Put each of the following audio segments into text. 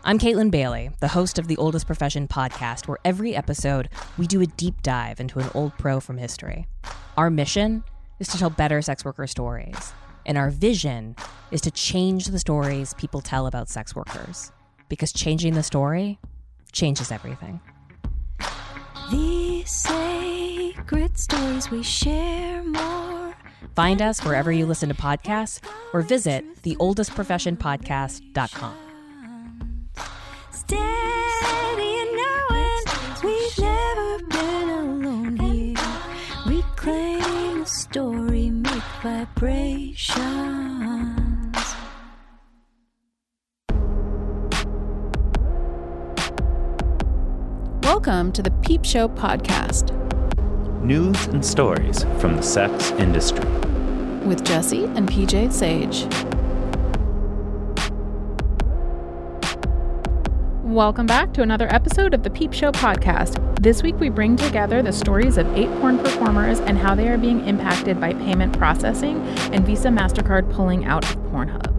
I'm Caitlin Bailey, the host of the Oldest Profession podcast, where every episode we do a deep dive into an old pro from history. Our mission is to tell better sex worker stories, and our vision is to change the stories people tell about sex workers, because changing the story changes everything. These sacred stories we share more. Find us wherever you listen to podcasts or visit theoldestprofessionpodcast.com. Steady and knowing we've never been alone here. Reclaim the story, make vibrations. Welcome to the Peep Show podcast. News and stories from the sex industry. With Jesse and PJ Sage. Welcome back to another episode of the Peep Show podcast. This week we bring together the stories of 8 porn performers and how they are being impacted by payment processing and Visa Mastercard pulling out of Pornhub.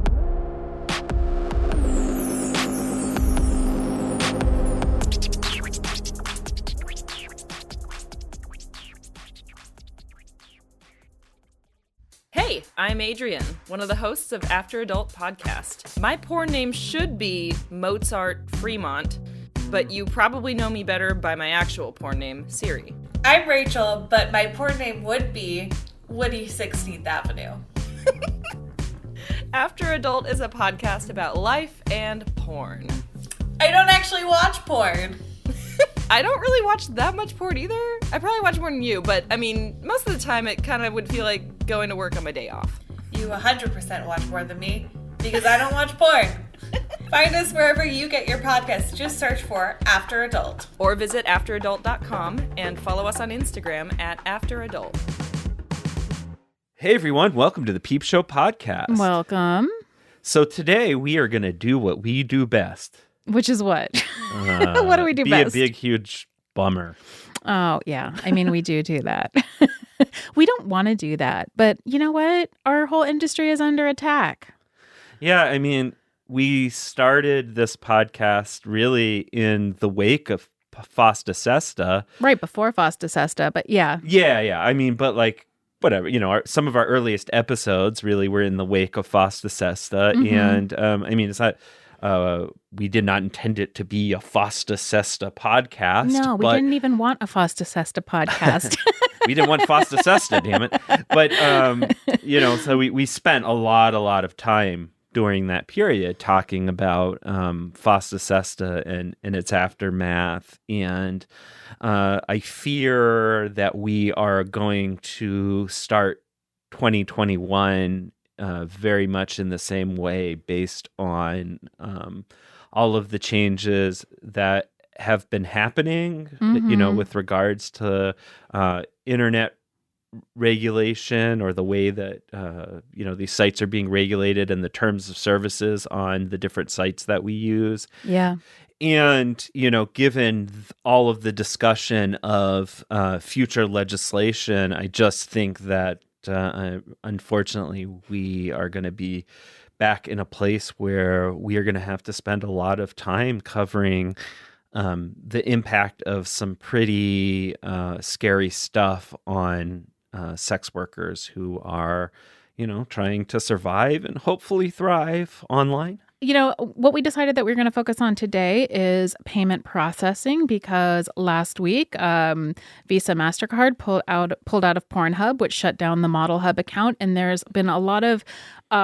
Hey, I'm Adrian, one of the hosts of After Adult Podcast. My porn name should be Mozart Fremont, but you probably know me better by my actual porn name, Siri. I'm Rachel, but my porn name would be Woody 16th Avenue. After Adult is a podcast about life and porn. I don't actually watch porn. I don't really watch that much porn either. I probably watch more than you, but I mean, most of the time it kind of would feel like going to work on my day off. You 100% watch more than me, because I don't watch porn. Find us wherever you get your podcasts. Just search for After Adult. Or visit afteradult.com and follow us on Instagram at afteradult. Hey everyone, welcome to the Peep Show podcast. Welcome. So today we are going to do what we do best. Which is what? What do we do best? Be a big, huge bummer. Oh, yeah. I mean, we do that. We don't want to do that. But you know what? Our whole industry is under attack. Yeah, I mean, we started this podcast really in the wake of Fosta Sesta. Right before Fosta Sesta, but yeah. Yeah. I mean, but like, whatever, you know, some of our earliest episodes really were in the wake of Fosta Sesta. Mm-hmm. And I mean, it's not... we did not intend it to be a Fosta Sesta podcast. No, we didn't even want a Fosta Sesta podcast. We didn't want Fosta Sesta, damn it. But, you know, so we spent a lot of time during that period talking about Fosta Sesta and its aftermath. And I fear that we are going to start 2021 very much in the same way, based on all of the changes that have been happening, mm-hmm. you know, with regards to internet regulation, or the way that, you know, these sites are being regulated and the terms of services on the different sites that we use. Yeah. And, you know, given all of the discussion of future legislation, I just think that unfortunately, we are going to be back in a place where we are going to have to spend a lot of time covering the impact of some pretty scary stuff on sex workers who are, you know, trying to survive and hopefully thrive online. You know, what we decided that we we're going to focus on today is payment processing, because last week, Visa Mastercard pulled out of Pornhub, which shut down the Model Hub account. And there's been a lot of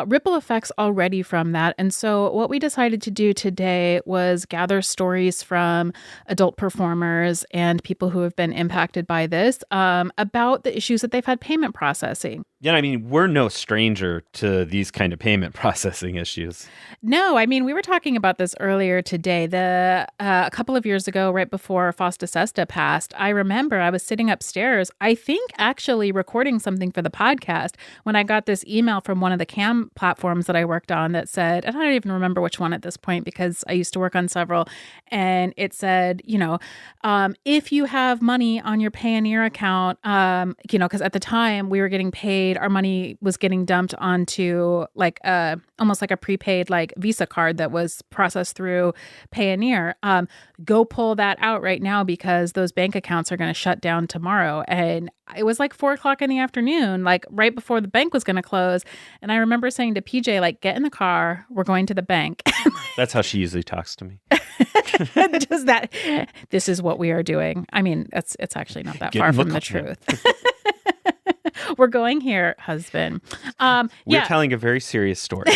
ripple effects already from that. And so what we decided to do today was gather stories from adult performers and people who have been impacted by this about the issues that they've had payment processing. Yeah, I mean, we're no stranger to these kind of payment processing issues. No, I mean, we were talking about this earlier today. A couple of years ago, right before Fosta Sesta passed, I remember I was sitting upstairs, I think actually recording something for the podcast, when I got this email from one of the cam some platforms that I worked on that said, and I don't even remember which one at this point because I used to work on several, and it said, if you have money on your Payoneer account, because at the time we were getting paid, our money was getting dumped onto like almost like a prepaid like Visa card that was processed through Payoneer. Go pull that out right now because those bank accounts are going to shut down tomorrow. And it was like 4:00 in the afternoon, like right before the bank was going to close. And I remember saying to PJ, like, get in the car, we're going to the bank. That's how she usually talks to me. Does that? This is what we are doing. I mean, it's actually not that far from the truth. We're going here, husband. We're telling a very serious story.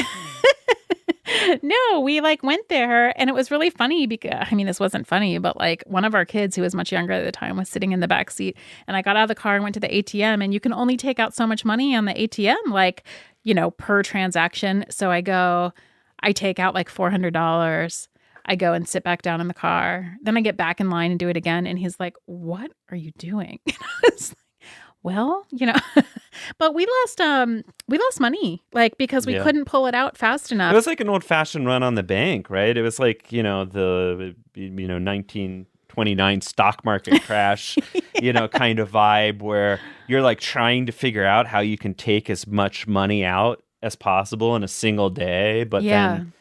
No, we like went there and it was really funny because, I mean, this wasn't funny, but like one of our kids who was much younger at the time was sitting in the back seat and I got out of the car and went to the ATM and you can only take out so much money on the ATM, like, per transaction. So I take out like $400. I go and sit back down in the car. Then I get back in line and do it again. And he's like, what are you doing? It's like, well, but we lost money, like, because we couldn't pull it out fast enough. It was like an old fashioned run on the bank, right? It was like, the 1929 stock market crash, kind of vibe where you're like trying to figure out how you can take as much money out as possible in a single day. But then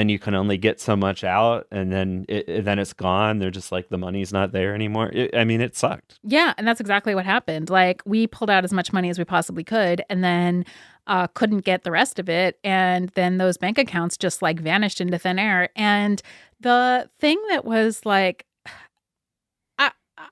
you can only get so much out and then it's gone. They're just like, the money's not there anymore. It sucked. Yeah. And that's exactly what happened. Like we pulled out as much money as we possibly could and then couldn't get the rest of it. And then those bank accounts just like vanished into thin air. And the thing that was like,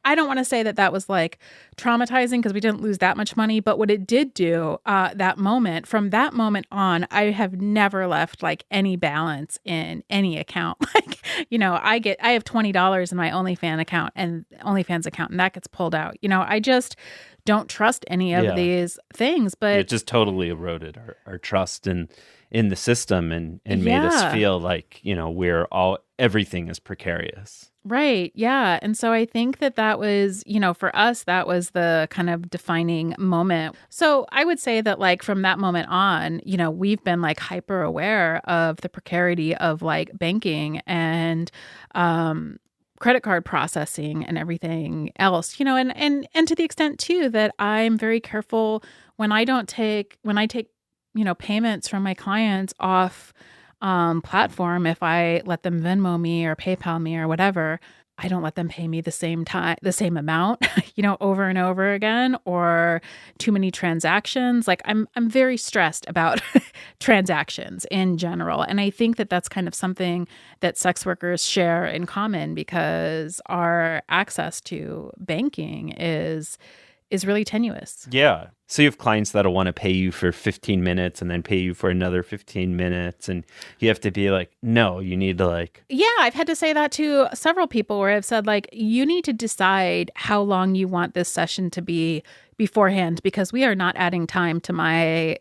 I don't want to say that was like traumatizing because we didn't lose that much money, but what it did do from that moment on, I have never left like any balance in any account. Like, I have $20 in my OnlyFans account and that gets pulled out. I just don't trust any of these things, but it just totally eroded our trust in the system and made us feel like, everything is precarious. Right. Yeah. And so I think that was, for us, that was the kind of defining moment. So I would say that like from that moment on, we've been like hyper aware of the precarity of like banking and credit card processing and everything else, and to the extent too that I'm very careful when I take payments from my clients off platform. If I let them Venmo me or PayPal me or whatever, I don't let them pay me the same amount, over and over again, or too many transactions. Like I'm very stressed about transactions in general. And I think that that's kind of something that sex workers share in common because our access to banking is really tenuous. Yeah. So you have clients that'll want to pay you for 15 minutes and then pay you for another 15 minutes. And you have to be like, no, you need to like... Yeah, I've had to say that to several people where I've said like, you need to decide how long you want this session to be beforehand because we are not adding time to my,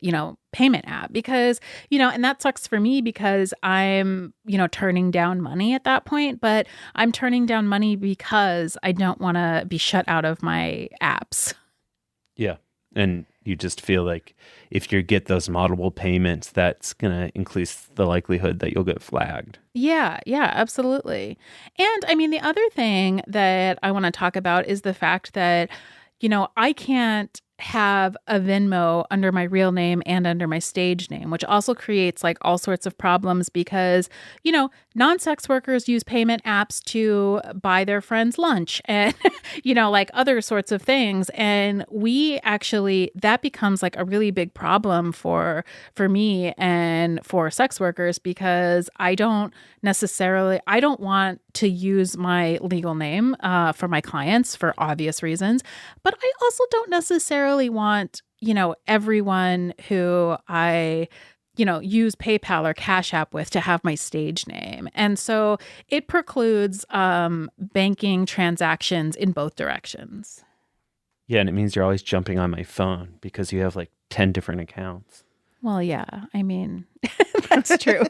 payment app because, and that sucks for me because I'm, turning down money at that point, but I'm turning down money because I don't want to be shut out of my apps. Yeah. And you just feel like if you get those multiple payments, that's going to increase the likelihood that you'll get flagged. Yeah, absolutely. And I mean, the other thing that I want to talk about is the fact that, I can't have a Venmo under my real name and under my stage name, which also creates like all sorts of problems because, non-sex workers use payment apps to buy their friends lunch and, like other sorts of things. And that becomes like a really big problem for me and for sex workers because I don't want to use my legal name for my clients for obvious reasons, but I also don't necessarily want, everyone who I, use PayPal or Cash App with to have my stage name. And so it precludes banking transactions in both directions. Yeah, and it means you're always jumping on my phone because you have like 10 different accounts. Well, yeah, I mean, that's true.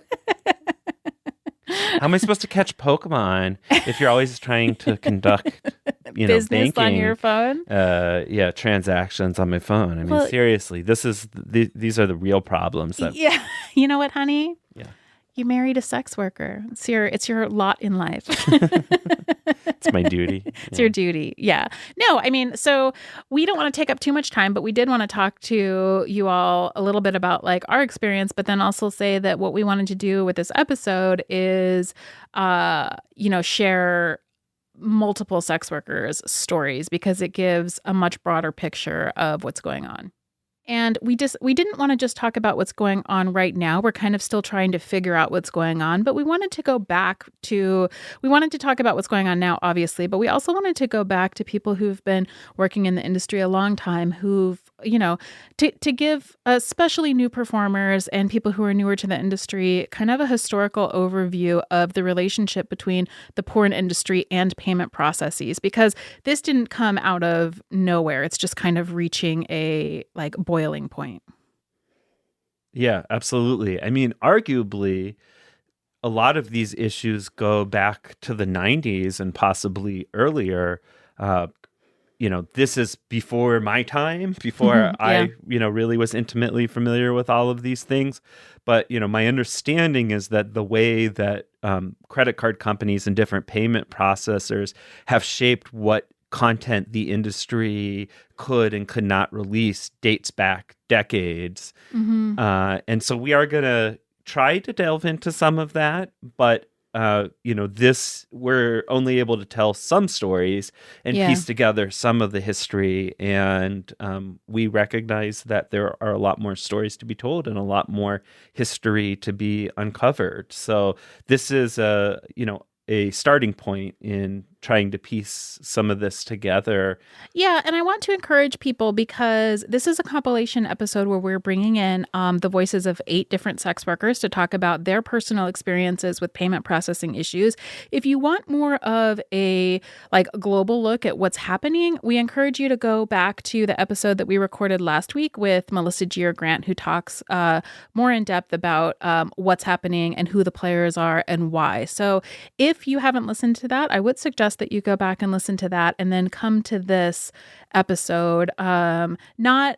How am I supposed to catch Pokemon if you're always trying to conduct business banking, on your phone. Transactions on my phone. I mean, Well, seriously, these are the real problems. Yeah. You know what, honey? Yeah. You married a sex worker. It's your lot in life. It's my duty. It's your duty. Yeah. No, I mean, so we don't want to take up too much time, but we did want to talk to you all a little bit about like our experience, but then also say that what we wanted to do with this episode is, share multiple sex workers' stories because it gives a much broader picture of what's going on. And we didn't want to just talk about what's going on right now. We're kind of still trying to figure out what's going on, but we wanted to talk about what's going on now, obviously, but we also wanted to go back to people who've been working in the industry a long time, who've, to give especially new performers and people who are newer to the industry kind of a historical overview of the relationship between the porn industry and payment processes, because this didn't come out of nowhere. It's just kind of reaching a boiling point. Yeah, absolutely. I mean, arguably, a lot of these issues go back to the 90s and possibly earlier. This is before my time, before I, really was intimately familiar with all of these things. But, my understanding is that the way that credit card companies and different payment processors have shaped what content the industry could and could not release dates back decades. Mm-hmm. And so we are going to try to delve into some of that, but we're only able to tell some stories and piece together some of the history. And we recognize that there are a lot more stories to be told and a lot more history to be uncovered. So this is a starting point in trying to piece some of this together. Yeah, and I want to encourage people because this is a compilation episode where we're bringing in the voices of 8 different sex workers to talk about their personal experiences with payment processing issues. If you want more of a global look at what's happening, we encourage you to go back to the episode that we recorded last week with Melissa Gier-Grant, who talks more in depth about what's happening and who the players are and why. So if you haven't listened to that, I would suggest that you go back and listen to that and then come to this episode, not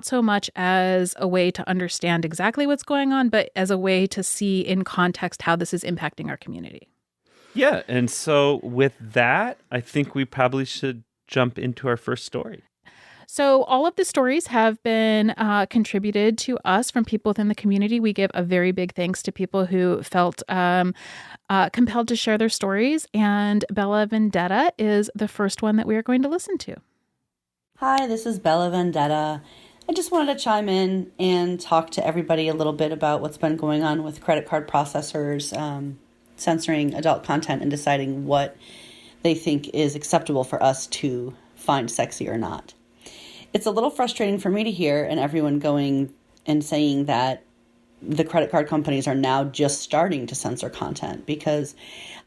so much as a way to understand exactly what's going on, but as a way to see in context how this is impacting our community. Yeah, and so with that, I think we probably should jump into our first story. So all of the stories have been contributed to us from people within the community. We give a very big thanks to people who felt compelled to share their stories. And Bella Vendetta is the first one that we are going to listen to. Hi, this is Bella Vendetta. I just wanted to chime in and talk to everybody a little bit about what's been going on with credit card processors censoring adult content and deciding what they think is acceptable for us to find sexy or not. It's a little frustrating for me to hear and everyone going and saying that the credit card companies are now just starting to censor content, because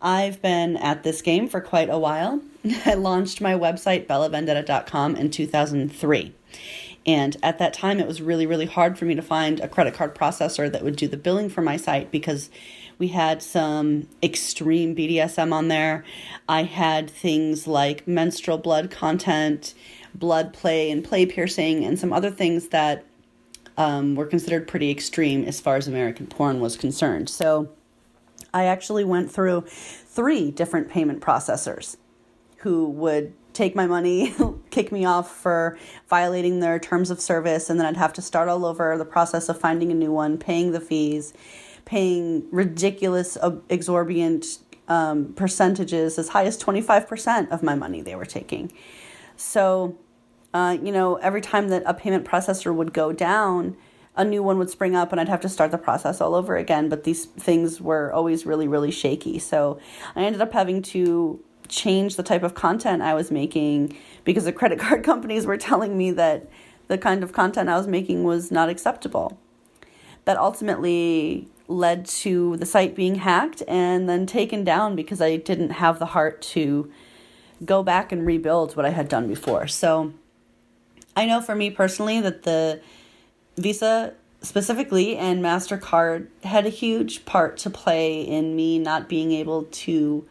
I've been at this game for quite a while. I launched my website, bellavendetta.com, in 2003. And at that time, it was really, really hard for me to find a credit card processor that would do the billing for my site, because we had some extreme BDSM on there. I had things like menstrual blood content, blood play and play piercing, and some other things that were considered pretty extreme as far as American porn was concerned. So I actually went through 3 different payment processors who would take my money, kick me off for violating their terms of service, and then I'd have to start all over the process of finding a new one, paying the fees, paying ridiculous, exorbitant percentages, as high as 25% of my money they were taking. So every time that a payment processor would go down, a new one would spring up and I'd have to start the process all over again. But these things were always really, really shaky. So I ended up having to change the type of content I was making, because the credit card companies were telling me that the kind of content I was making was not acceptable. That ultimately led to the site being hacked and then taken down because I didn't have the heart to go back and rebuild what I had done before. So I know for me personally that the Visa specifically and Mastercard had a huge part to play in me not being able to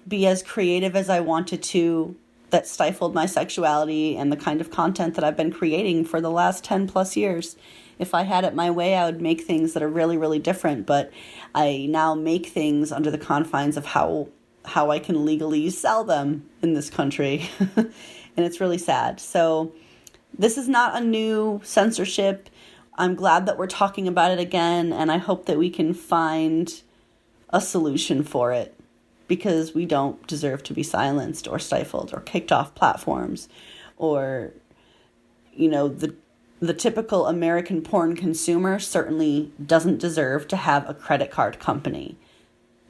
be as creative as I wanted to that stifled my sexuality and the kind of content that I've been creating for the last 10 plus years. If I had it my way, I would make things that are really, really different. But I now make things under the confines of how I can legally sell them in this country. And it's really sad. So this is not a new censorship. I'm glad that we're talking about it again. And I hope that we can find a solution for it, because we don't deserve to be silenced or stifled or kicked off platforms, or, the typical American porn consumer certainly doesn't deserve to have a credit card company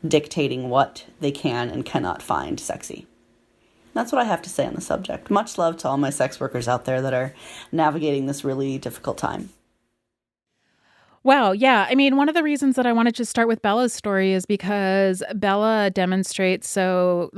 dictating what they can and cannot find sexy. That's what I have to say on the subject. Much love to all my sex workers out there that are navigating this really difficult time. Wow. Yeah. I mean, one of the reasons that I wanted to start with Bella's story is because Bella demonstrates so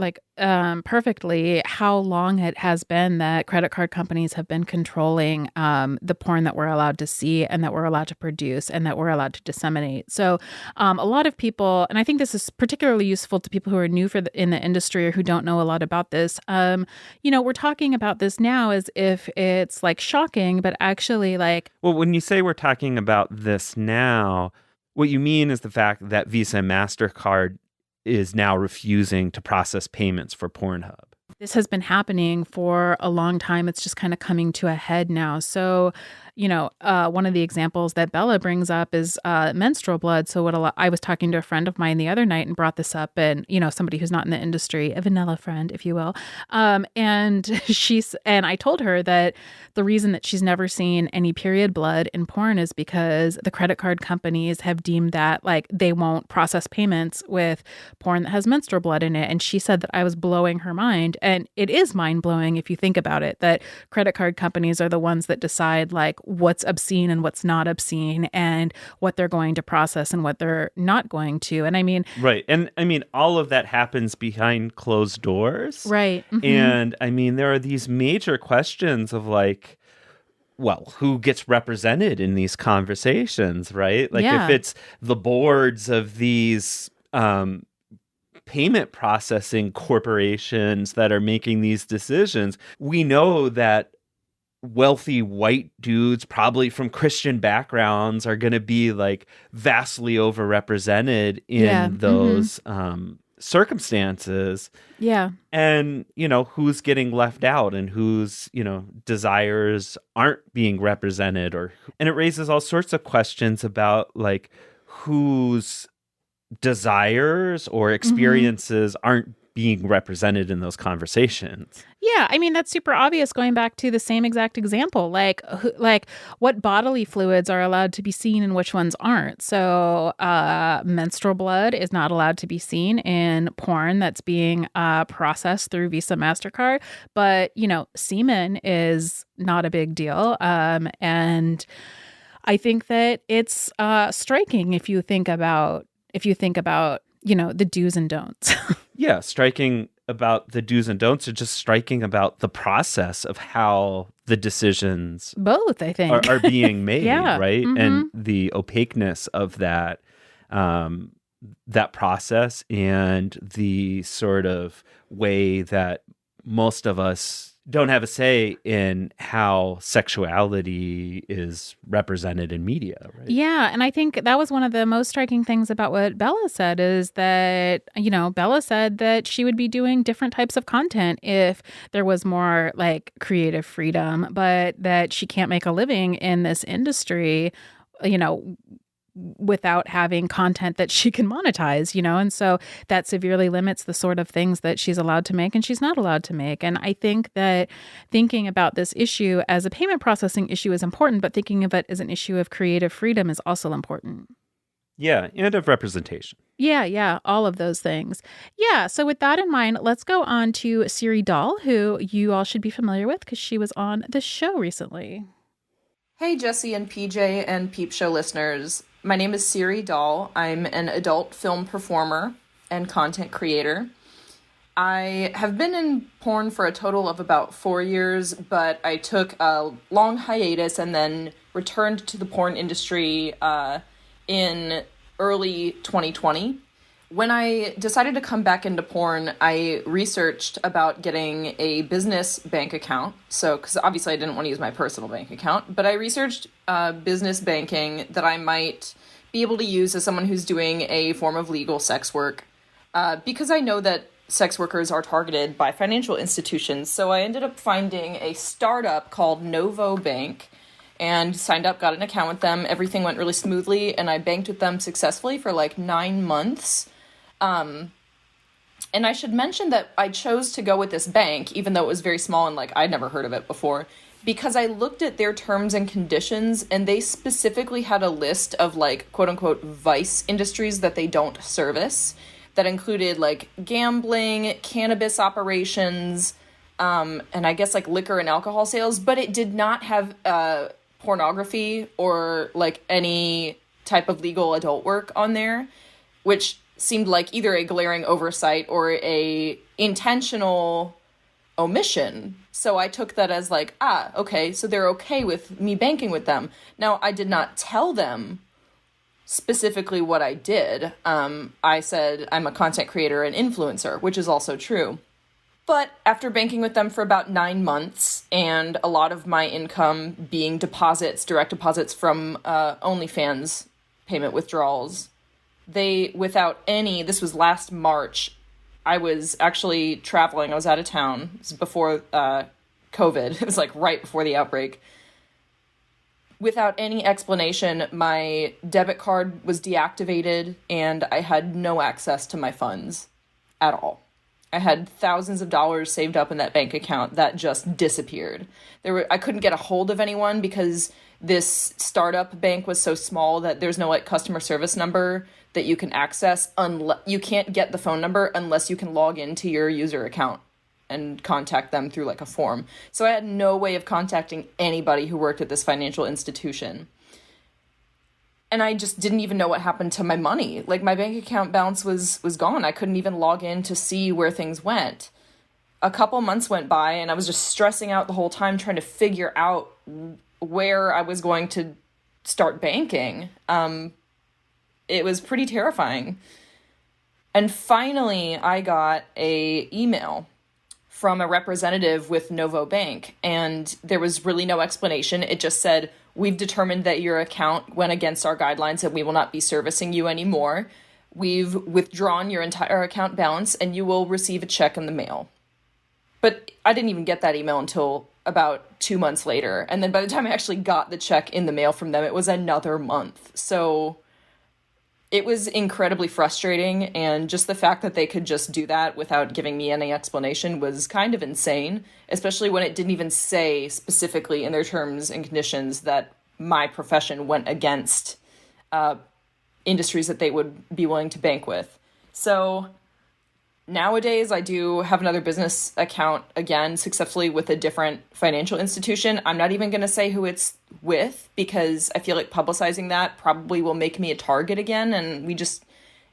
perfectly how long it has been that credit card companies have been controlling the porn that we're allowed to see and that we're allowed to produce and that we're allowed to disseminate. So a lot of people, and I think this is particularly useful to people who are new in the industry or who don't know a lot about this, we're talking about this now as if it's shocking, but actually Well, when you say we're talking about this now, what you mean is the fact that Visa and Mastercard is now refusing to process payments for Pornhub. This has been happening for a long time. It's just kind of coming to a head now. So, one of the examples that Bella brings up is menstrual blood. So I was talking to a friend of mine the other night and brought this up, and, somebody who's not in the industry, a vanilla friend, if you will. And I told her that the reason that she's never seen any period blood in porn is because the credit card companies have deemed that they won't process payments with porn that has menstrual blood in it. And she said that I was blowing her mind. And it is mind blowing if you think about it, that credit card companies are the ones that decide what's obscene and what's not obscene and what they're going to process and what they're not going to. And I mean, right. And I mean, all of that happens behind closed doors. Right. Mm-hmm. And I mean, there are these major questions of who gets represented in these conversations, right? If it's the boards of these payment processing corporations that are making these decisions, we know that wealthy white dudes, probably from Christian backgrounds, are going to be vastly overrepresented in those circumstances. Yeah. And, who's getting left out and whose, desires aren't being represented, and it raises all sorts of questions about whose desires or experiences aren't being represented in those conversations. Yeah, I mean, that's super obvious going back to the same exact example, what bodily fluids are allowed to be seen and which ones aren't. So menstrual blood is not allowed to be seen in porn that's being processed through Visa, Mastercard. But, semen is not a big deal. And I think that it's striking if you think about the do's and don'ts. Yeah, striking about the do's and don'ts, or just striking about the process of how the decisions both, I think, are being made, yeah. Right? Mm-hmm. And the opaqueness of that process, and the sort of way that most of us don't have a say in how sexuality is represented in media, right? Yeah, and I think that was one of the most striking things about what Bella said, is that, Bella said that she would be doing different types of content if there was more creative freedom, but that she can't make a living in this industry, without having content that she can monetize, and so that severely limits the sort of things that she's allowed to make and she's not allowed to make. And I think that thinking about this issue as a payment processing issue is important, but thinking of it as an issue of creative freedom is also important. Yeah, and of representation. Yeah, all of those things. Yeah, so with that in mind, let's go on to Siri Dahl, who you all should be familiar with because she was on the show recently. Hey, Jesse and PJ and Peep Show listeners. My name is Siri Dahl. I'm an adult film performer and content creator. I have been in porn for a total of about 4 years, but I took a long hiatus and then returned to the porn industry in early 2020 When I decided to come back into porn, I researched about getting a business bank account. So, because obviously I didn't want to use my personal bank account, but I researched business banking that I might be able to use as someone who's doing a form of legal sex work, because I know that sex workers are targeted by financial institutions. So I ended up finding a startup called Novo Bank and signed up, got an account with them. Everything went really smoothly, and I banked with them successfully for like 9 months. And I should mention that I chose to go with this bank, even though it was very small and like I'd never heard of it before, because I looked at their terms and conditions, and they specifically had a list of like quote unquote vice industries that they don't service, that included like gambling, cannabis operations, and I guess like liquor and alcohol sales, but it did not have pornography or like any type of legal adult work on there, which seemed like either a glaring oversight or a intentional omission. So I took that as like, okay, so they're okay with me banking with them. Now, I did not tell them specifically what I did. I said I'm a content creator and influencer, which is also true. But after banking with them for about 9 months, and a lot of my income being deposits, direct deposits from OnlyFans payment withdrawals, this was last March, I was actually traveling. I was out of town. This was before COVID. It was like right before the outbreak. Without any explanation, my debit card was deactivated and I had no access to my funds at all. I had thousands of dollars saved up in that bank account that just disappeared. I couldn't get a hold of anyone because this startup bank was so small that there's no like customer service number that you can access. You can't get the phone number unless you can log into your user account and contact them through like a form. So I had no way of contacting anybody who worked at this financial institution. And I just didn't even know what happened to my money. Like my bank account balance was gone. I couldn't even log in to see where things went. A couple months went by and I was just stressing out the whole time trying to figure out where I was going to start banking. It was pretty terrifying. And finally, I got a email from a representative with Novo Bank, and there was really no explanation. It just said, we've determined that your account went against our guidelines and we will not be servicing you anymore. We've withdrawn your entire account balance and you will receive a check in the mail. But I didn't even get that email until about 2 months later. And then by the time I actually got the check in the mail from them, it was another month. So it was incredibly frustrating, and just the fact that they could just do that without giving me any explanation was kind of insane, especially when it didn't even say specifically in their terms and conditions that my profession went against industries that they would be willing to bank with. So nowadays, I do have another business account, again, successfully with a different financial institution. I'm not even going to say who it's with because I feel like publicizing that probably will make me a target again. And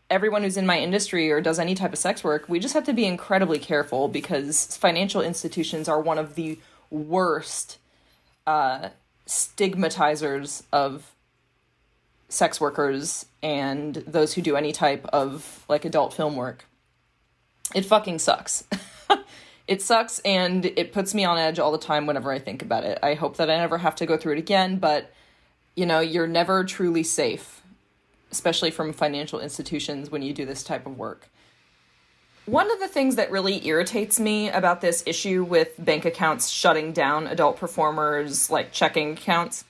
everyone who's in my industry or does any type of sex work, we just have to be incredibly careful because financial institutions are one of the worst stigmatizers of sex workers and those who do any type of like adult film work. It fucking sucks. It sucks, and it puts me on edge all the time whenever I think about it. I hope that I never have to go through it again, but, you're never truly safe, especially from financial institutions when you do this type of work. One of the things that really irritates me about this issue with bank accounts shutting down adult performers, like checking accounts,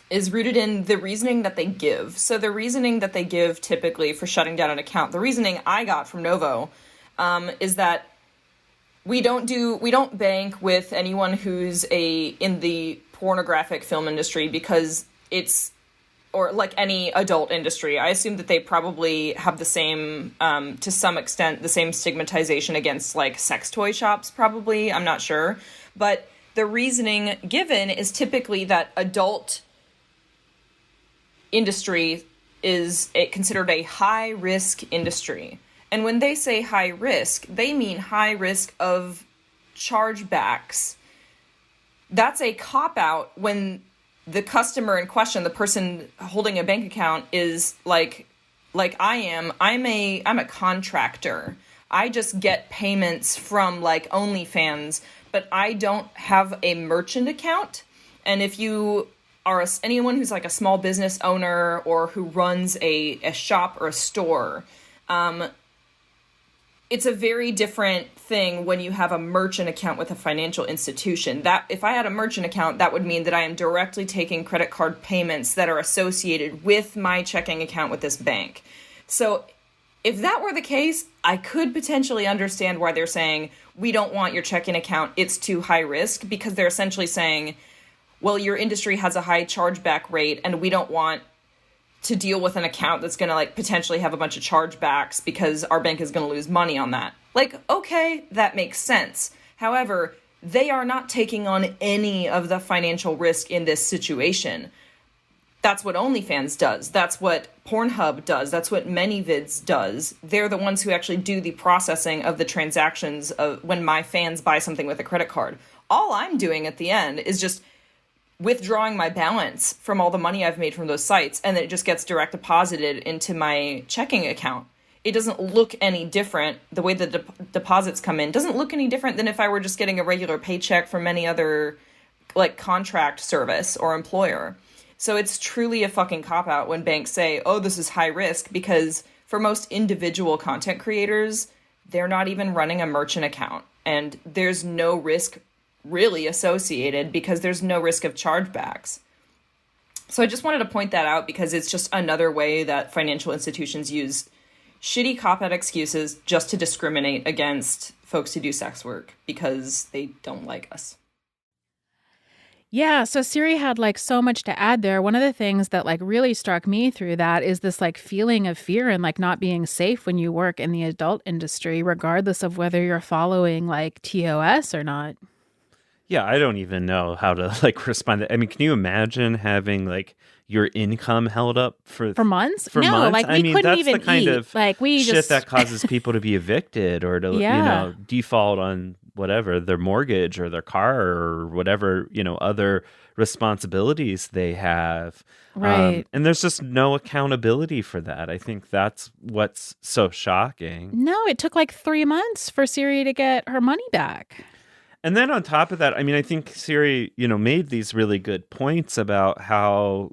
is rooted in the reasoning that they give. So the reasoning that they give typically for shutting down an account, the reasoning I got from Novo, is that we don't bank with anyone who's in the pornographic film industry because or like any adult industry. I assume that they probably have the same, to some extent, the same stigmatization against like sex toy shops, probably. I'm not sure. But the reasoning given is typically that adult industry is considered a high-risk industry. And when they say high risk, they mean high risk of chargebacks. That's a cop-out when the customer in question, the person holding a bank account, is like like I'm a contractor. I just get payments from like OnlyFans, but I don't have a merchant account. And if you are anyone who's like a small business owner or who runs a shop or a store, it's a very different thing when you have a merchant account with a financial institution. That if I had a merchant account, that would mean that I am directly taking credit card payments that are associated with my checking account with this bank. So if that were the case, I could potentially understand why they're saying, we don't want your checking account, it's too high risk, because they're essentially saying, well, your industry has a high chargeback rate and we don't want to deal with an account that's going to like potentially have a bunch of chargebacks because our bank is going to lose money on that. Like, okay, that makes sense. However, they are not taking on any of the financial risk in this situation. That's what OnlyFans does. That's what Pornhub does. That's what ManyVids does. They're the ones who actually do the processing of the transactions of when my fans buy something with a credit card. All I'm doing at the end is just withdrawing my balance from all the money I've made from those sites, and then it just gets direct deposited into my checking account. It doesn't look any different. The way the deposits come in doesn't look any different than if I were just getting a regular paycheck from any other like contract service or employer. So it's truly a fucking cop-out when banks say, oh, this is high risk, because for most individual content creators, they're not even running a merchant account, and there's no risk really associated because there's no risk of chargebacks. So I just wanted to point that out because it's just another way that financial institutions use shitty cop-out excuses just to discriminate against folks who do sex work because they don't like us. Yeah, so Siri had like so much to add there. One of the things that like really struck me through that is this like feeling of fear and like not being safe when you work in the adult industry, regardless of whether you're following like TOS or not. Yeah, I don't even know how to like respond. I mean, can you imagine having like your income held up for months? For no, months? like we couldn't that's even the kind eat. of like we shit just that causes people to be evicted or to default on whatever their mortgage or their car or whatever other responsibilities they have. Right. And there's just no accountability for that. I think that's what's so shocking. No, it took like 3 months for Siri to get her money back. And then on top of that, I mean, I think Siri, made these really good points about how,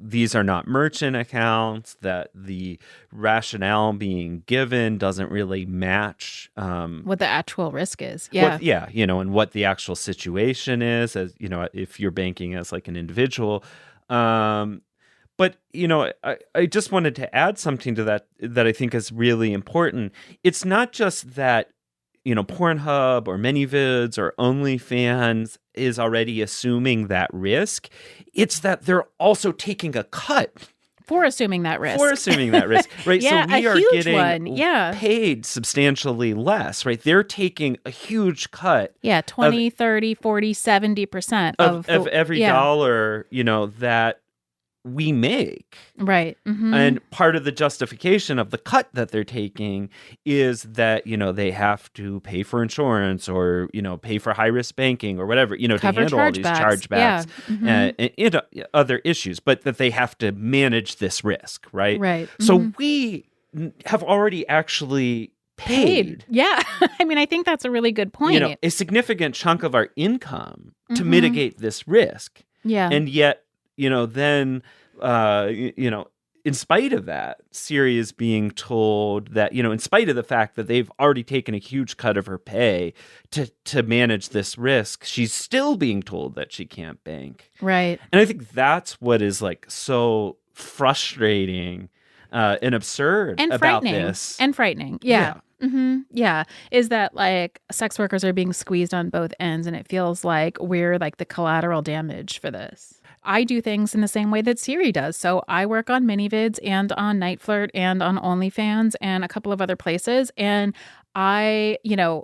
these are not merchant accounts, that the rationale being given doesn't really match what the actual risk is. Yeah. And what the actual situation is, as, if you're banking as like an individual. But, I just wanted to add something to that I think is really important. It's not just that, Pornhub or ManyVids or OnlyFans is already assuming that risk. It's that they're also taking a cut. For assuming that risk. Right? Yeah, so we are getting Yeah. paid substantially less, right? They're taking a huge cut. Yeah, 20, 30, 40, 70% of every dollar, that we make. Right. Mm-hmm. And part of the justification of the cut that they're taking is that, they have to pay for insurance or, pay for high-risk banking or whatever, to handle all these chargebacks and other issues, but that they have to manage this risk, right? Right. Mm-hmm. So we have already actually paid. Yeah. I mean, I think that's a really good point. A significant chunk of our income to mitigate this risk. Yeah. And yet, then, in spite of that, Siri is being told that, in spite of the fact that they've already taken a huge cut of her pay to manage this risk, she's still being told that she can't bank. Right. And I think that's what is like so frustrating and absurd and about this. And frightening. Yeah. Mm-hmm. Yeah. Is that like sex workers are being squeezed on both ends, and it feels like we're like the collateral damage for this. I do things in the same way that Siri does. So I work on ManyVids and on Nightflirt and on OnlyFans and a couple of other places. And I,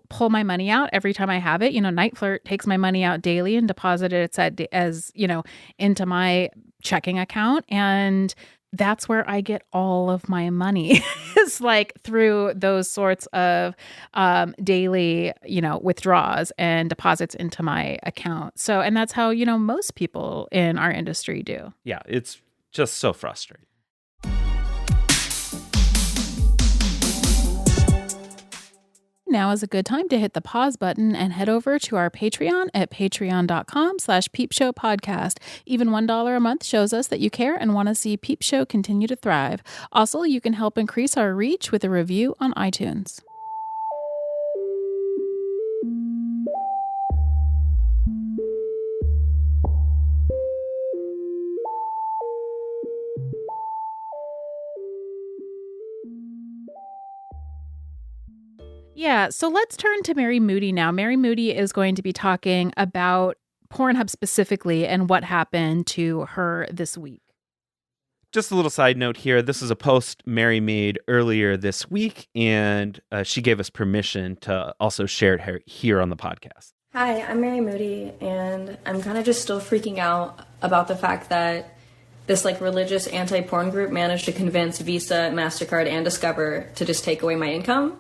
pull my money out every time I have it. Nightflirt takes my money out daily and deposits it as into my checking account. And that's where I get all of my money. It's like through those sorts of daily, withdrawals and deposits into my account. So, and that's how, most people in our industry do. Yeah, it's just so frustrating. now is a good time to hit the pause button and head over to our Patreon at patreon.com/peepshowpodcast. Even $1 a month shows us that you care and want to see Peep Show continue to thrive. Also, you can help increase our reach with a review on iTunes. Yeah, so let's turn to Mary Moody now. Mary Moody is going to be talking about Pornhub specifically and what happened to her this week. Just a little side note here. This is a post Mary made earlier this week, and she gave us permission to also share it here on the podcast. Hi, I'm Mary Moody, and I'm kind of just still freaking out about the fact that this religious anti-porn group managed to convince Visa, Mastercard, and Discover to just take away my income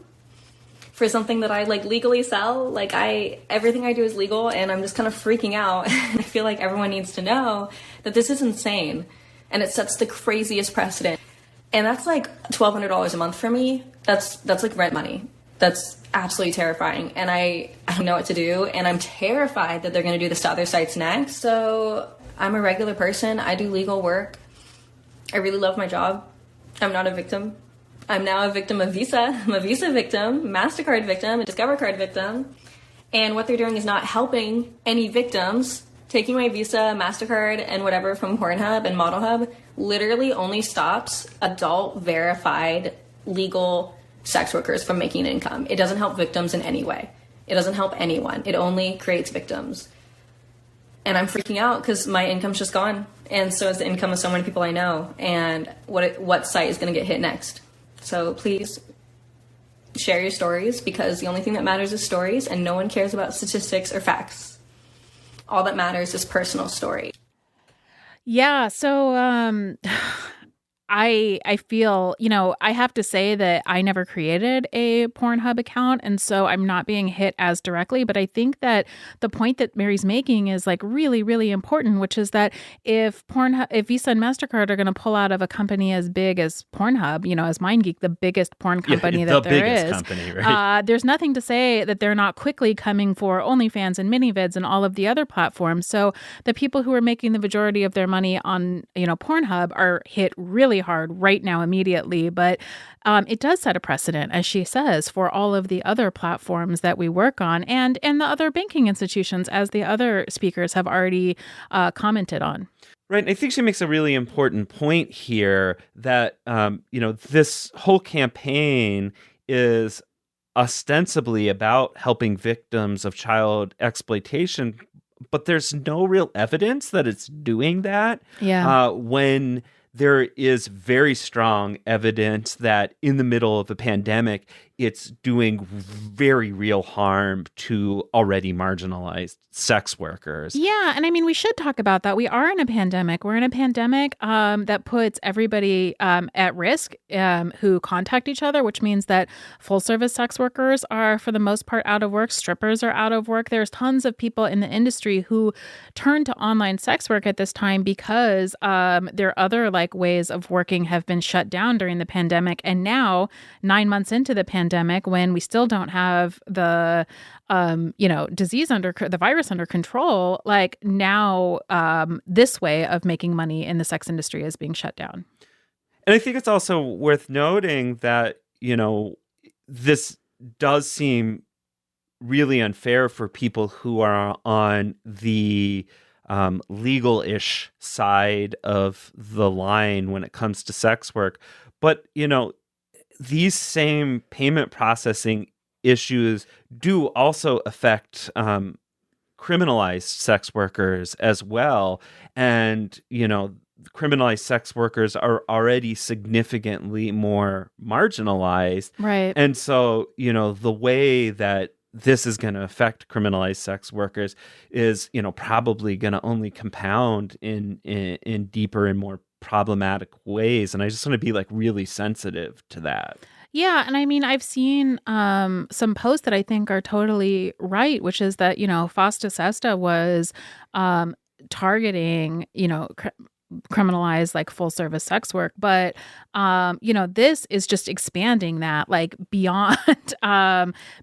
for something that I legally sell. Everything I do is legal, and I'm just kind of freaking out. I feel like everyone needs to know that this is insane, and it sets the craziest precedent. And that's $1,200 a month for me. That's rent money. That's absolutely terrifying, and I don't know what to do, and I'm terrified that they're going to do this to other sites next. So I'm a regular person. I do legal work. I really love my job. I'm not a victim. I'm now a victim of Visa. I'm a Visa victim, Mastercard victim, a Discover Card victim. And what they're doing is not helping any victims. Taking my Visa, Mastercard, and whatever from Pornhub and ModelHub literally only stops adult verified legal sex workers from making an income. It doesn't help victims in any way. It doesn't help anyone. It only creates victims. And I'm freaking out because my income's just gone. And so is the income of so many people I know. And what site is going to get hit next? So please share your stories, because the only thing that matters is stories, and no one cares about statistics or facts. All that matters is personal story. Yeah, so I feel, I have to say that I never created a Pornhub account, and so I'm not being hit as directly, but I think that the point that Mary's making is really, really important, which is that if Visa and Mastercard are going to pull out of a company as big as Pornhub, as MindGeek, the biggest porn company that there is, company, right? There's nothing to say that they're not quickly coming for OnlyFans and MiniVids and all of the other platforms. So the people who are making the majority of their money on, Pornhub are hit really hard right now immediately, but it does set a precedent, as she says, for all of the other platforms that we work on and the other banking institutions, as the other speakers have already commented on. Right. I think she makes a really important point here that, this whole campaign is ostensibly about helping victims of child exploitation, but there's no real evidence that it's doing that. Yeah. When there is very strong evidence that in the middle of a pandemic, it's doing very real harm to already marginalized sex workers. Yeah. And we should talk about that. We are in a pandemic. We're in a pandemic that puts everybody at risk who contact each other, which means that full service sex workers are, for the most part, out of work. Strippers are out of work. There's tons of people in the industry who turn to online sex work at this time because their other ways of working have been shut down during the pandemic. And now, 9 months into the pandemic, when we still don't have the disease the virus under control, now this way of making money in the sex industry is being shut down. And I think it's also worth noting that, this does seem really unfair for people who are on the legal-ish side of the line when it comes to sex work. But, these same payment processing issues do also affect criminalized sex workers as well. And, criminalized sex workers are already significantly more marginalized. Right. And so, the way that this is going to affect criminalized sex workers is, probably going to only compound in deeper and more problematic ways. And I just want to be really sensitive to that. Yeah. And I've seen some posts that I think are totally right, which is that, FOSTA-SESTA was targeting, criminalize like full service sex work. But, this is just expanding that like beyond,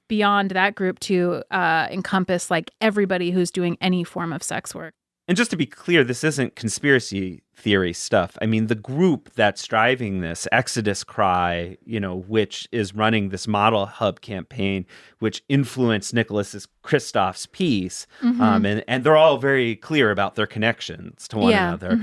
beyond that group to encompass like everybody who's doing any form of sex work. And just to be clear, this isn't conspiracy theory stuff. I mean, the group that's driving this, Exodus Cry, which is running this model hub campaign, which influenced Nicholas Kristof's piece, and they're all very clear about their connections to one another.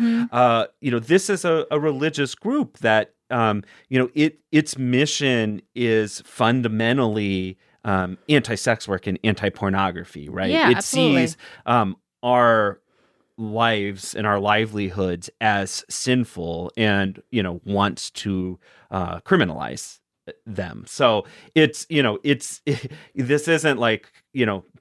This is a religious group that, its mission is fundamentally anti-sex work and anti-pornography, right? Yeah, it absolutely. sees our lives and our livelihoods as sinful and wants to criminalize them. So it's this isn't like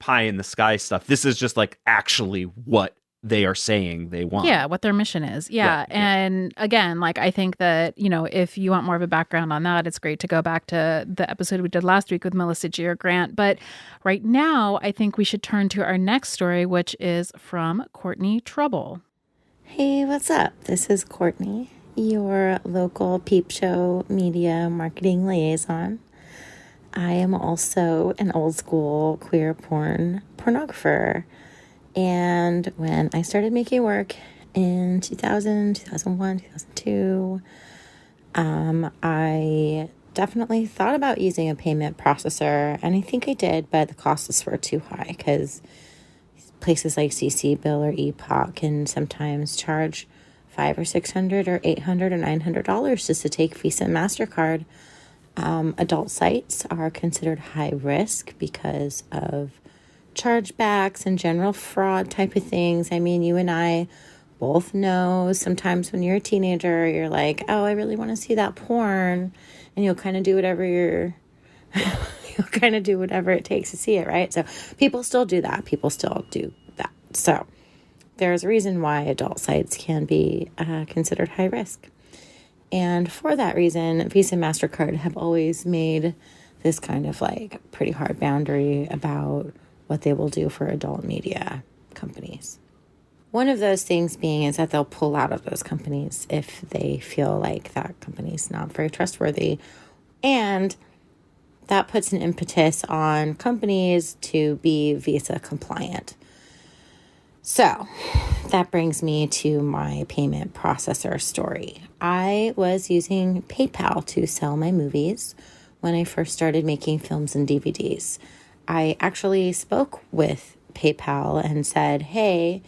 pie in the sky stuff. This is just like actually what they are saying they want. Yeah, what their mission is. Yeah. Right. And again, like I think that, if you want more of a background on that, it's great to go back to the episode we did last week with Melissa Gier Grant. But right now, I think we should turn to our next story, which is from Courtney Trouble. Hey, what's up? This is Courtney, your local peep show media marketing liaison. I am also an old school queer pornographer. And when I started making work in 2000, 2001, 2002, I definitely thought about using a payment processor. And I think I did, but the costs were too high because places like CC Bill or Epoch can sometimes charge $500 or $600 or $800 or $900 just to take Visa and Mastercard. Adult sites are considered high risk because of chargebacks and general fraud type of things. I mean, you and I both know sometimes when you're a teenager, you're like, oh, I really want to see that porn. And you'll kind of do whatever you'll kind of do whatever it takes to see it, right? So people still do that. So there's a reason why adult sites can be considered high risk. And for that reason, Visa and Mastercard have always made this kind of like pretty hard boundary about what they will do for adult media companies. One of those things being is that they'll pull out of those companies if they feel like that company's not very trustworthy. And that puts an impetus on companies to be Visa compliant. So that brings me to my payment processor story. I was using PayPal to sell my movies when I first started making films and DVDs. I actually spoke with PayPal and said, hey,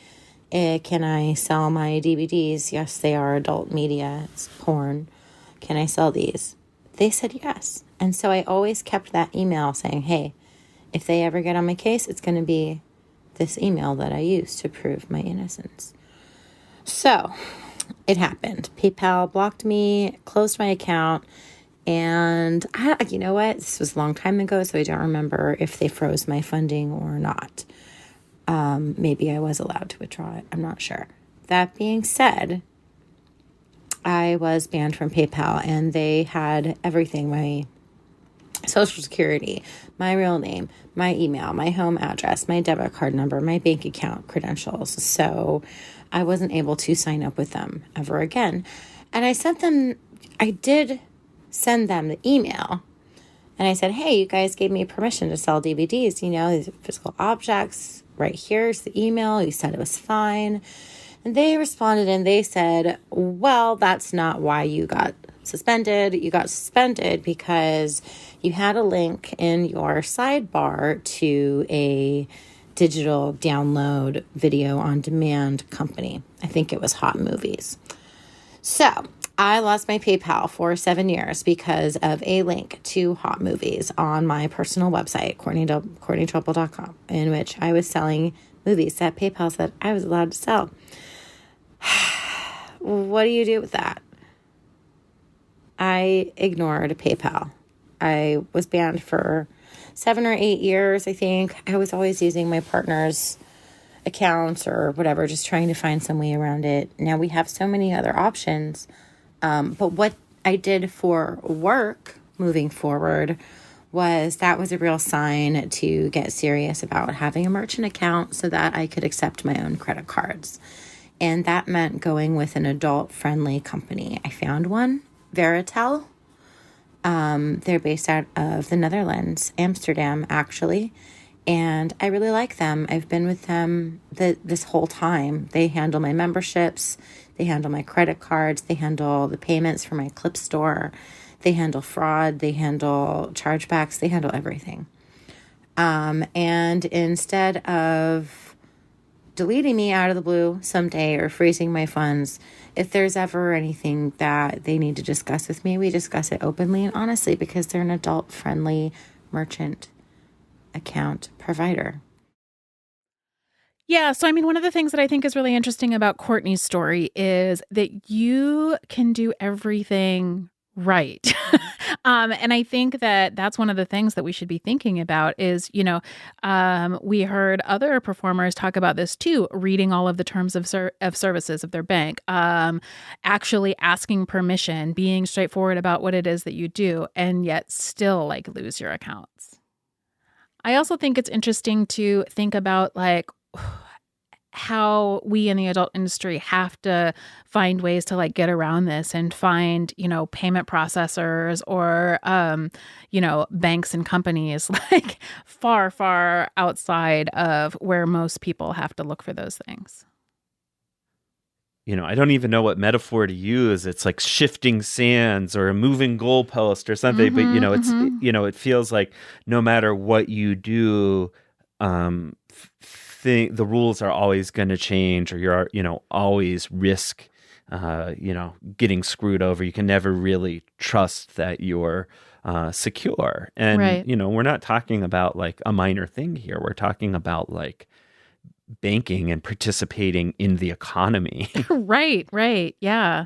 can I sell my DVDs? Yes, they are adult media. It's porn. Can I sell these? They said yes. And so I always kept that email saying, hey, if they ever get on my case, it's going to be this email that I use to prove my innocence. So it happened. PayPal blocked me, closed my account. And you know what? This was a long time ago, so I don't remember if they froze my funding or not. Maybe I was allowed to withdraw it. I'm not sure. That being said, I was banned from PayPal, and they had everything: my social security, my real name, my email, my home address, my debit card number, my bank account credentials. So I wasn't able to sign up with them ever again. And I did send them the email, and I said, hey, you guys gave me permission to sell DVDs, these are physical objects. Right here's the email. You said it was fine. And they responded and they said, well, that's not why you got suspended. You got suspended because you had a link in your sidebar to a digital download video on demand company. I think it was Hot Movies. So I lost my PayPal for 7 years because of a link to Hot Movies on my personal website, CourtneyTrouble.com, in which I was selling movies that PayPal said I was allowed to sell. What do you do with that? I ignored PayPal. I was banned for 7 or 8 years, I think. I was always using my partner's accounts or whatever, just trying to find some way around it. Now we have so many other options. But what I did for work moving forward was a real sign to get serious about having a merchant account so that I could accept my own credit cards. And that meant going with an adult-friendly company. I found one, Veritel. They're based out of the Netherlands, Amsterdam, actually. And I really like them. I've been with them this whole time. They handle my memberships. They handle my credit cards. They handle the payments for my Clip Store. They handle fraud. They handle chargebacks. They handle everything. And instead of deleting me out of the blue someday or freezing my funds, if there's ever anything that they need to discuss with me, we discuss it openly and honestly because they're an adult-friendly merchant account provider. Yeah. So, I mean, one of the things that I think is really interesting about Courtney's story is that you can do everything right. And I think that that's one of the things that we should be thinking about is, we heard other performers talk about this too, reading all of the terms of services of their bank, actually asking permission, being straightforward about what it is that you do, and yet still lose your accounts. I also think it's interesting to think about how we in the adult industry have to find ways to get around this and find, payment processors or, banks and companies far, far outside of where most people have to look for those things. I don't even know what metaphor to use. It's like shifting sands or a moving goalpost or something. Mm-hmm, But, it feels like no matter what you do, the rules are always going to change, or you're, always risk, getting screwed over. You can never really trust that you're secure. And, right. We're not talking about a minor thing here. We're talking about banking and participating in the economy. Right. Yeah.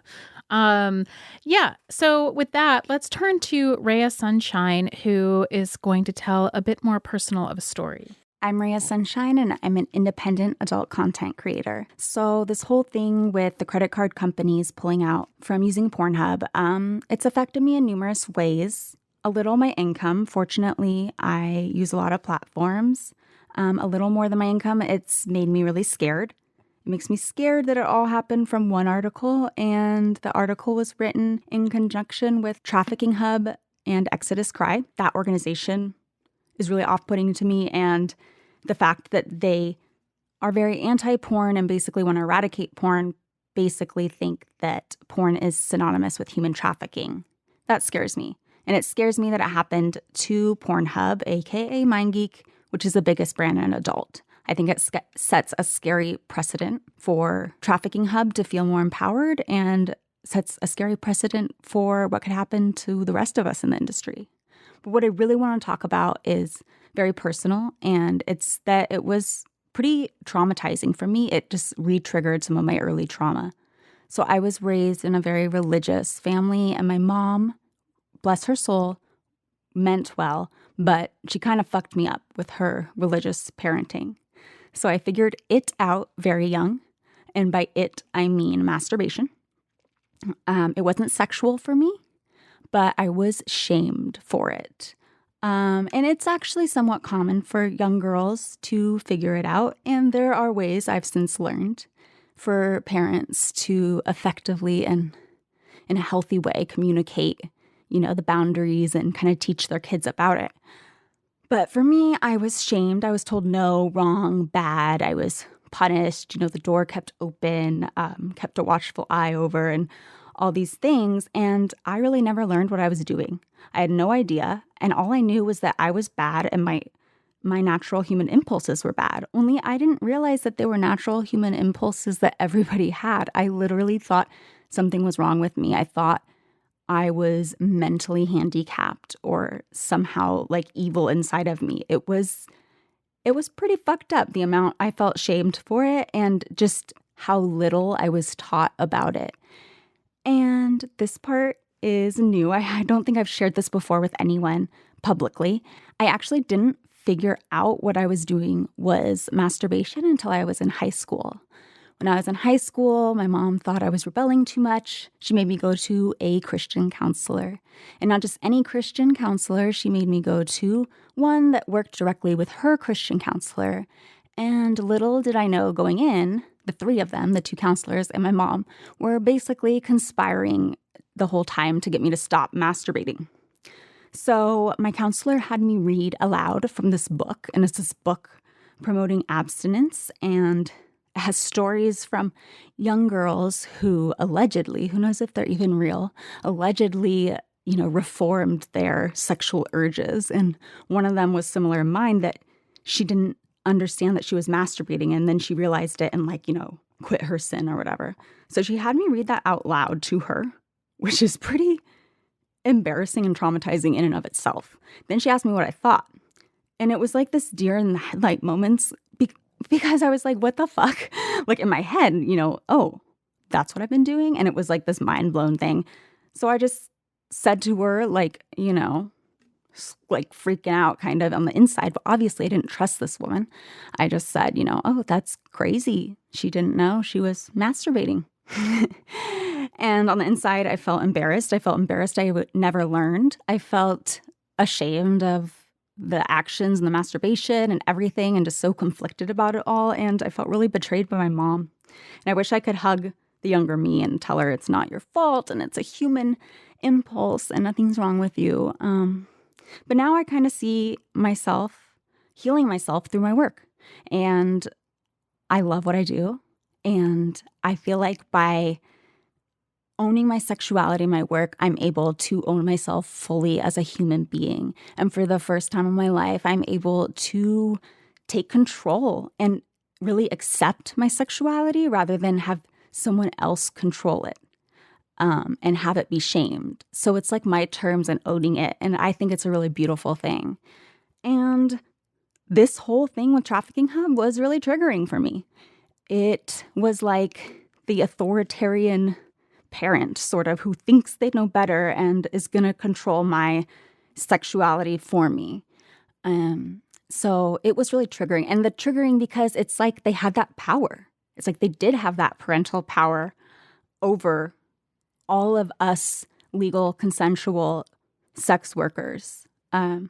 So with that, let's turn to Reya Sunshine, who is going to tell a bit more personal of a story. I'm Reya Sunshine, and I'm an independent adult content creator. So this whole thing with the credit card companies pulling out from using Pornhub, it's affected me in numerous ways. A little my income. Fortunately, I use a lot of platforms. A little more than my income. It's made me really scared. It makes me scared that it all happened from one article, and the article was written in conjunction with Trafficking Hub and Exodus Cry. That organization is really off-putting to me, and the fact that they are very anti-porn and basically want to eradicate porn, basically think that porn is synonymous with human trafficking. That scares me. And it scares me that it happened to Pornhub, aka MindGeek, which is the biggest brand in adult. I think it sets a scary precedent for Trafficking Hub to feel more empowered and sets a scary precedent for what could happen to the rest of us in the industry. But what I really want to talk about is very personal, and it's that it was pretty traumatizing for me. It just re-triggered some of my early trauma. So I was raised in a very religious family, and my mom, bless her soul, meant well, but she kind of fucked me up with her religious parenting. So I figured it out very young, and by it, I mean masturbation. It wasn't sexual for me, but I was shamed for it. And it's actually somewhat common for young girls to figure it out. And there are ways I've since learned for parents to effectively and in a healthy way communicate, the boundaries and kind of teach their kids about it. But for me, I was shamed. I was told no, wrong, bad. I was punished. The door kept open, kept a watchful eye over, and all these things. And I really never learned what I was doing. I had no idea. And all I knew was that I was bad and my natural human impulses were bad. Only I didn't realize that they were natural human impulses that everybody had. I literally thought something was wrong with me. I thought I was mentally handicapped or somehow evil inside of me. It was pretty fucked up, the amount I felt shamed for it and just how little I was taught about it. And this part is new. I don't think I've shared this before with anyone publicly. I actually didn't figure out what I was doing was masturbation until I was in high school. When I was in high school, my mom thought I was rebelling too much. She made me go to a Christian counselor. And not just any Christian counselor, she made me go to one that worked directly with her Christian counselor. And little did I know going in the three of them, the two counselors and my mom, were basically conspiring the whole time to get me to stop masturbating. So my counselor had me read aloud from this book, and it's this book promoting abstinence, and it has stories from young girls who allegedly, who knows if they're even real, allegedly, reformed their sexual urges. And one of them was similar in mine, that she didn't understand that she was masturbating, and then she realized it and quit her sin or whatever. So she had me read that out loud to her, which is pretty embarrassing and traumatizing in and of itself. Then she asked me what I thought. And it was like this deer in the headlight moments because I was like, what the fuck? Like in my head, oh, that's what I've been doing. And it was like this mind blown thing. So I just said to her, freaking out kind of on the inside. But obviously I didn't trust this woman. I just said, oh, that's crazy. She didn't know she was masturbating. And on the inside, I felt embarrassed. I never learned. I felt ashamed of the actions and the masturbation and everything, and just so conflicted about it all. And I felt really betrayed by my mom. And I wish I could hug the younger me and tell her it's not your fault and it's a human impulse and nothing's wrong with you. But now I kind of see myself healing myself through my work. And I love what I do. And I feel like by owning my sexuality in my work, I'm able to own myself fully as a human being. And for the first time in my life, I'm able to take control and really accept my sexuality rather than have someone else control it and have it be shamed. So it's like my terms and owning it. And I think it's a really beautiful thing. And this whole thing with Trafficking Hub was really triggering for me. It was like the authoritarian parent sort of who thinks they know better and is going to control my sexuality for me. So it was really triggering. And the triggering because it's like they had that power. It's like they did have that parental power over all of us legal, consensual sex workers. So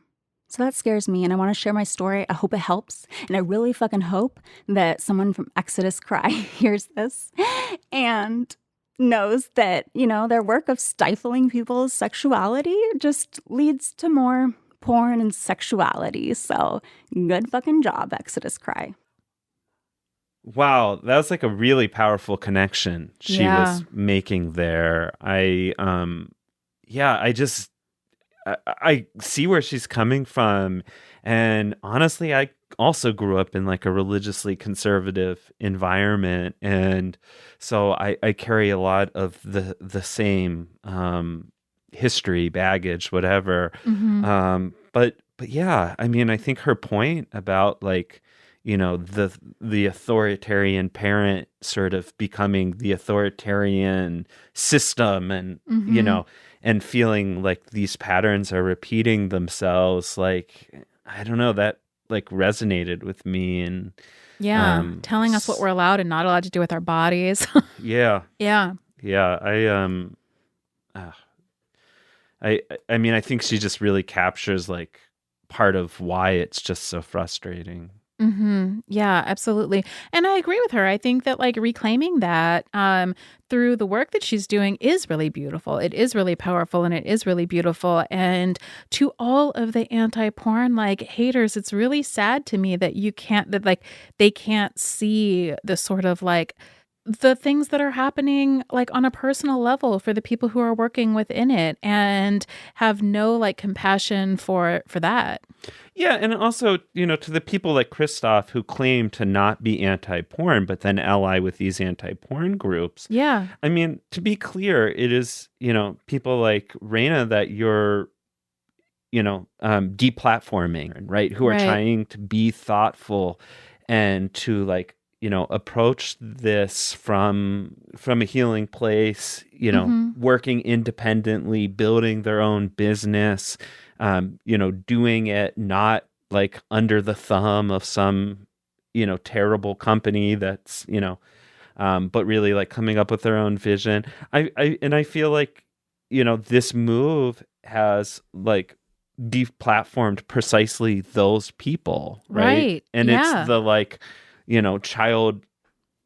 that scares me, and I want to share my story. I hope it helps, and I really fucking hope that someone from Exodus Cry hears this and knows that, their work of stifling people's sexuality just leads to more porn and sexuality. So good fucking job, Exodus Cry. Wow, that was like a really powerful connection she was making there. I see where she's coming from. And honestly, I also grew up in like a religiously conservative environment. And so I carry a lot of the same history, baggage, whatever. Mm-hmm. But yeah, I mean, I think her point about like, the authoritarian parent sort of becoming the authoritarian system and, Mm-hmm. And feeling like these patterns are repeating themselves. Like, I don't know, that like resonated with me. And telling us what we're allowed and not allowed to do with our bodies. Yeah. I mean, I think she just really captures like part of why it's just so frustrating. Mm-hmm. Yeah, absolutely. And I agree with her. I think that like reclaiming that through the work that she's doing is really beautiful. It is really powerful and it is really beautiful. And to all of the anti-porn like haters, it's really sad to me that they can't see the sort of like the things that are happening like on a personal level for the people who are working within it and have no like compassion for that. Yeah, and also, to the people like Christoph who claim to not be anti-porn, but then ally with these anti-porn groups. Yeah. I mean, to be clear, it is, people like Reya that you're, deplatforming, right? Who are trying to be thoughtful and to like, approach this from a healing place, working independently, building their own business, doing it not like under the thumb of some, terrible company that's, but really like coming up with their own vision. I feel like, this move has like deplatformed precisely those people. Right. And it's the like, child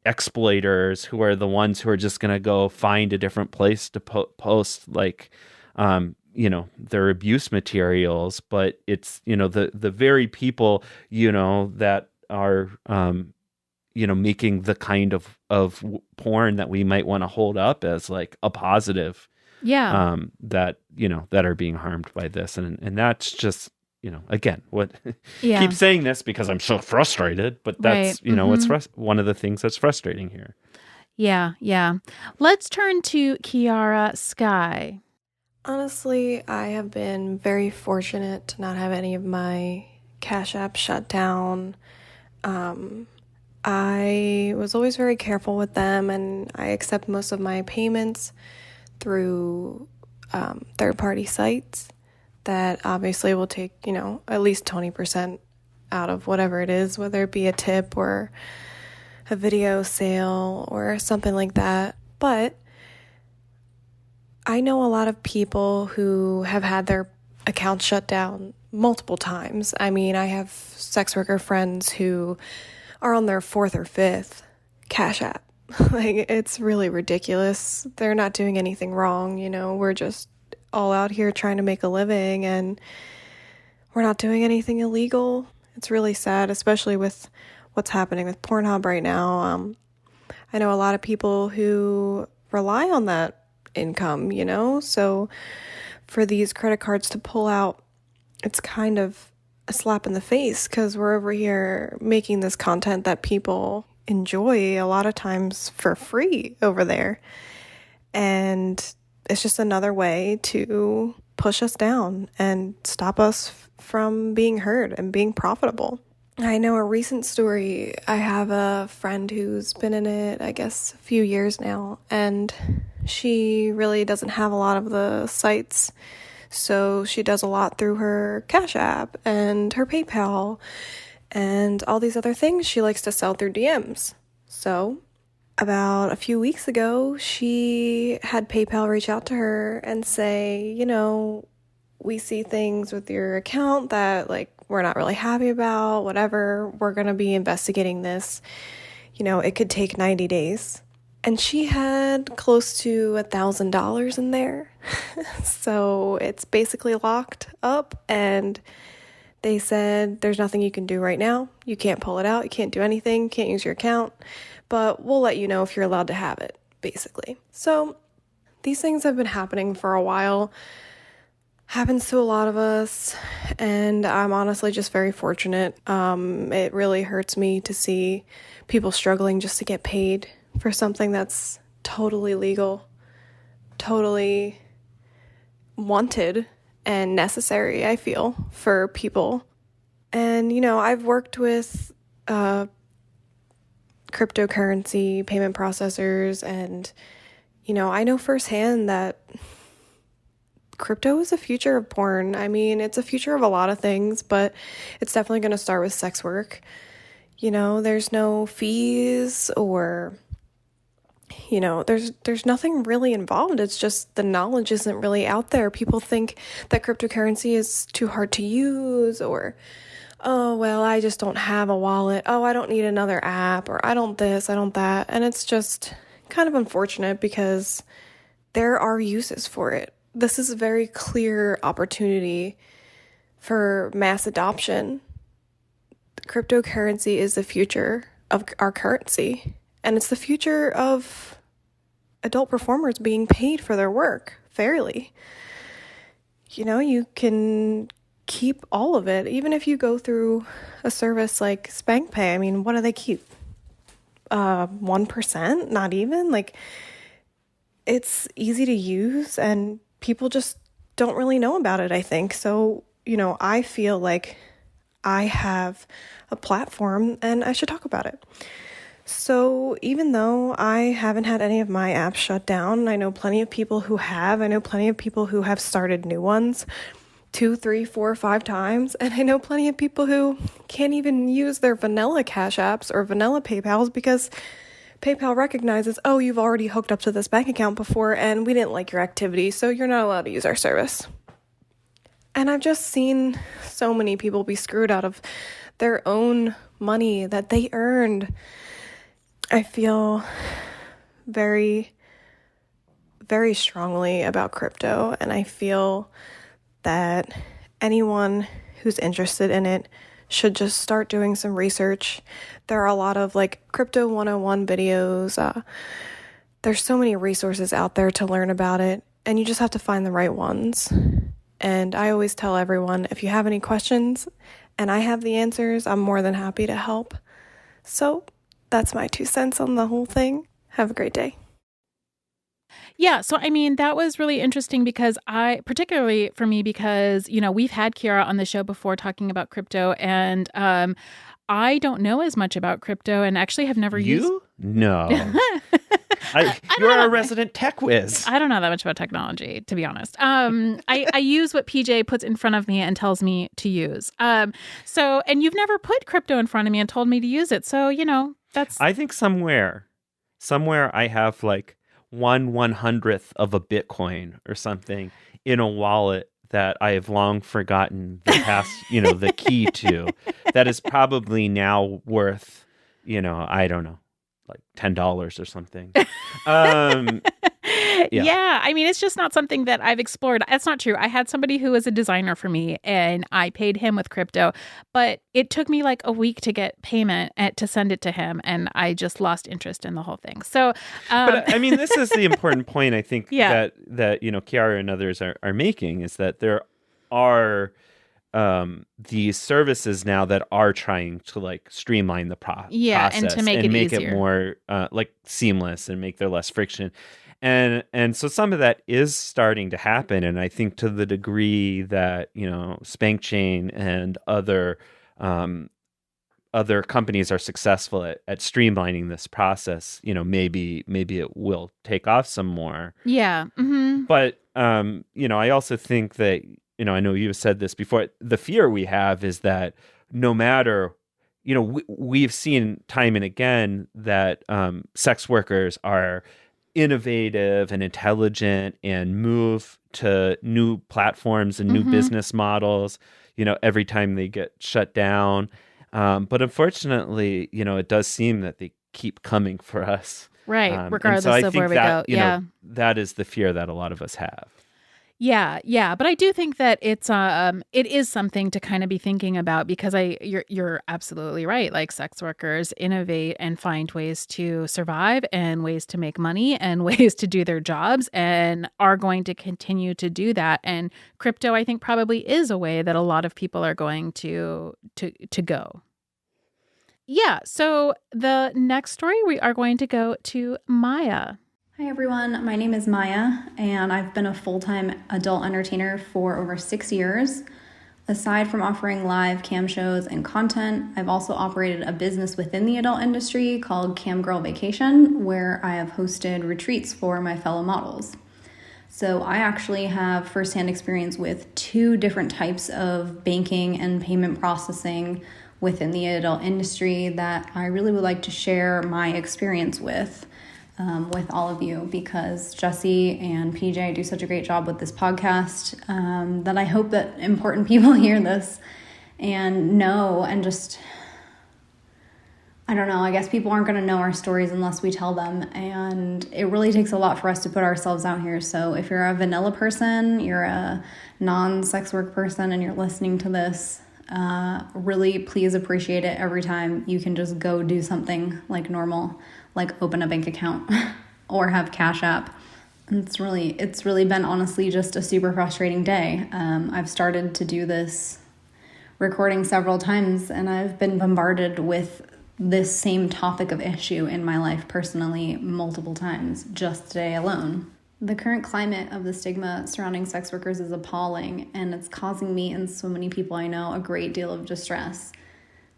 exploiters who are the ones who are just going to go find a different place to post like, their abuse materials. But it's, the very people, that are, making the kind of porn that we might want to hold up as like a positive, that are being harmed by this. And that's just, again, what keep saying this because I'm so frustrated, but that's, what's one of the things that's frustrating here. Yeah. Let's turn to Kiara. Skye. Honestly, I have been very fortunate to not have any of my Cash Apps shut down. I was always very careful with them, and I accept most of my payments through third-party sites that obviously will take, at least 20% out of whatever it is, whether it be a tip or a video sale or something like that. But I know a lot of people who have had their accounts shut down multiple times. I mean, I have sex worker friends who are on their 4th or 5th Cash App. Like, it's really ridiculous. They're not doing anything wrong, we're just all out here trying to make a living, and we're not doing anything illegal. It's really sad, especially with what's happening with Pornhub right now. I know a lot of people who rely on that income, so for these credit cards to pull out, it's kind of a slap in the face, because we're over here making this content that people enjoy a lot of times for free over there, and it's just another way to push us down and stop us from being heard and being profitable. I know a recent story. I have a friend who's been in it, I guess, a few years now, and she really doesn't have a lot of the sites, so she does a lot through her Cash App and her PayPal and all these other things she likes to sell through DMs. So about a few weeks ago, she had PayPal reach out to her and say, we see things with your account that, like, we're not really happy about, whatever. We're going to be investigating this. It could take 90 days. And she had close to $1,000 in there. So it's basically locked up, and they said there's nothing you can do right now. You can't pull it out. You can't do anything. Can't use your account. But we'll let you know if you're allowed to have it, basically. So these things have been happening for a while. Happens to a lot of us, and I'm honestly just very fortunate. It really hurts me to see people struggling just to get paid for something that's totally legal, totally wanted and necessary, I feel, for people. And, I've worked with cryptocurrency payment processors, and, I know firsthand that crypto is the future of porn. I mean, it's a future of a lot of things, but it's definitely going to start with sex work. There's no fees or, there's nothing really involved. It's just the knowledge isn't really out there. People think that cryptocurrency is too hard to use, or, oh, well, I just don't have a wallet. Oh, I don't need another app, or I don't this, I don't that. And it's just kind of unfortunate because there are uses for it. This is a very clear opportunity for mass adoption. Cryptocurrency is the future of our currency, and it's the future of adult performers being paid for their work fairly. You can keep all of it, even if you go through a service like SpankPay. I mean, what do they keep? 1%? Not even? Like, it's easy to use, and people just don't really know about it, I think. So, I feel like I have a platform and I should talk about it. So even though I haven't had any of my apps shut down, I know plenty of people who have. I know plenty of people who have started new ones 2, 3, 4, 5 times. And I know plenty of people who can't even use their vanilla Cash Apps or vanilla PayPals because PayPal recognizes, oh, you've already hooked up to this bank account before and we didn't like your activity, so you're not allowed to use our service. And I've just seen so many people be screwed out of their own money that they earned. I feel very, very strongly about crypto, and I feel that anyone who's interested in it should just start doing some research. There are a lot of like crypto 101 videos. There's so many resources out there to learn about it, and you just have to find the right ones. And I always tell everyone, if you have any questions and I have the answers, I'm more than happy to help. So that's my 2 cents on the whole thing. Have a great day. Yeah. So, I mean, that was really interesting because particularly for me, because, we've had Kiara on the show before talking about crypto, and I don't know as much about crypto and actually have never used. You? No. You're a resident tech whiz. I don't know that much about technology, to be honest. I use what PJ puts in front of me and tells me to use. And you've never put crypto in front of me and told me to use it. So, that's. I think somewhere I have like 1/100th of a Bitcoin or something in a wallet that I have long forgotten the key to, that is probably now worth, I don't know, like $10 or something. Yeah. I mean, it's just not something that I've explored. That's not true. I had somebody who was a designer for me and I paid him with crypto, but it took me like a week to get payment to send it to him. And I just lost interest in the whole thing. So, but I mean, this is the important point, I think, yeah. that Kiara and others are making, is that there are these services now that are trying to like streamline the process and to make it more like seamless and make there less friction. And so some of that is starting to happen. And I think to the degree that, SpankChain and other companies are successful at streamlining this process, maybe it will take off some more. Yeah. Mm-hmm. But, I also think that, I know you've said this before, the fear we have is that no matter, we've seen time and again that sex workers are innovative and intelligent and move to new platforms and new business models, every time they get shut down. But unfortunately, it does seem that they keep coming for us. Right. Regardless of where we go. Yeah. That is the fear that a lot of us have. Yeah, yeah, but I do think that it is something to kind of be thinking about, because you're absolutely right. Like, sex workers innovate and find ways to survive and ways to make money and ways to do their jobs, and are going to continue to do that. And crypto, I think, probably is a way that a lot of people are going to go. Yeah. So the next story, we are going to go to Maiia. Hi everyone, my name is Maiia, and I've been a full-time adult entertainer for over 6 years. Aside from offering live cam shows and content, I've also operated a business within the adult industry called Cam Girl Vacation, where I have hosted retreats for my fellow models. So I actually have firsthand experience with 2 different types of banking and payment processing within the adult industry that I really would like to share my experience with all of you, because Jesse and PJ do such a great job with this podcast that I hope that important people hear this and know, and just, I don't know, I guess people aren't going to know our stories unless we tell them, and it really takes a lot for us to put ourselves out here. So if you're a vanilla person, you're a non-sex work person, and you're listening to this, really please appreciate it every time you can just go do something like normal, like open a bank account or have Cash App. It's really been honestly just a super frustrating day. I've started to do this recording several times, and I've been bombarded with this same topic of issue in my life personally multiple times just today alone. The current climate of the stigma surrounding sex workers is appalling, and it's causing me and so many people I know a great deal of distress.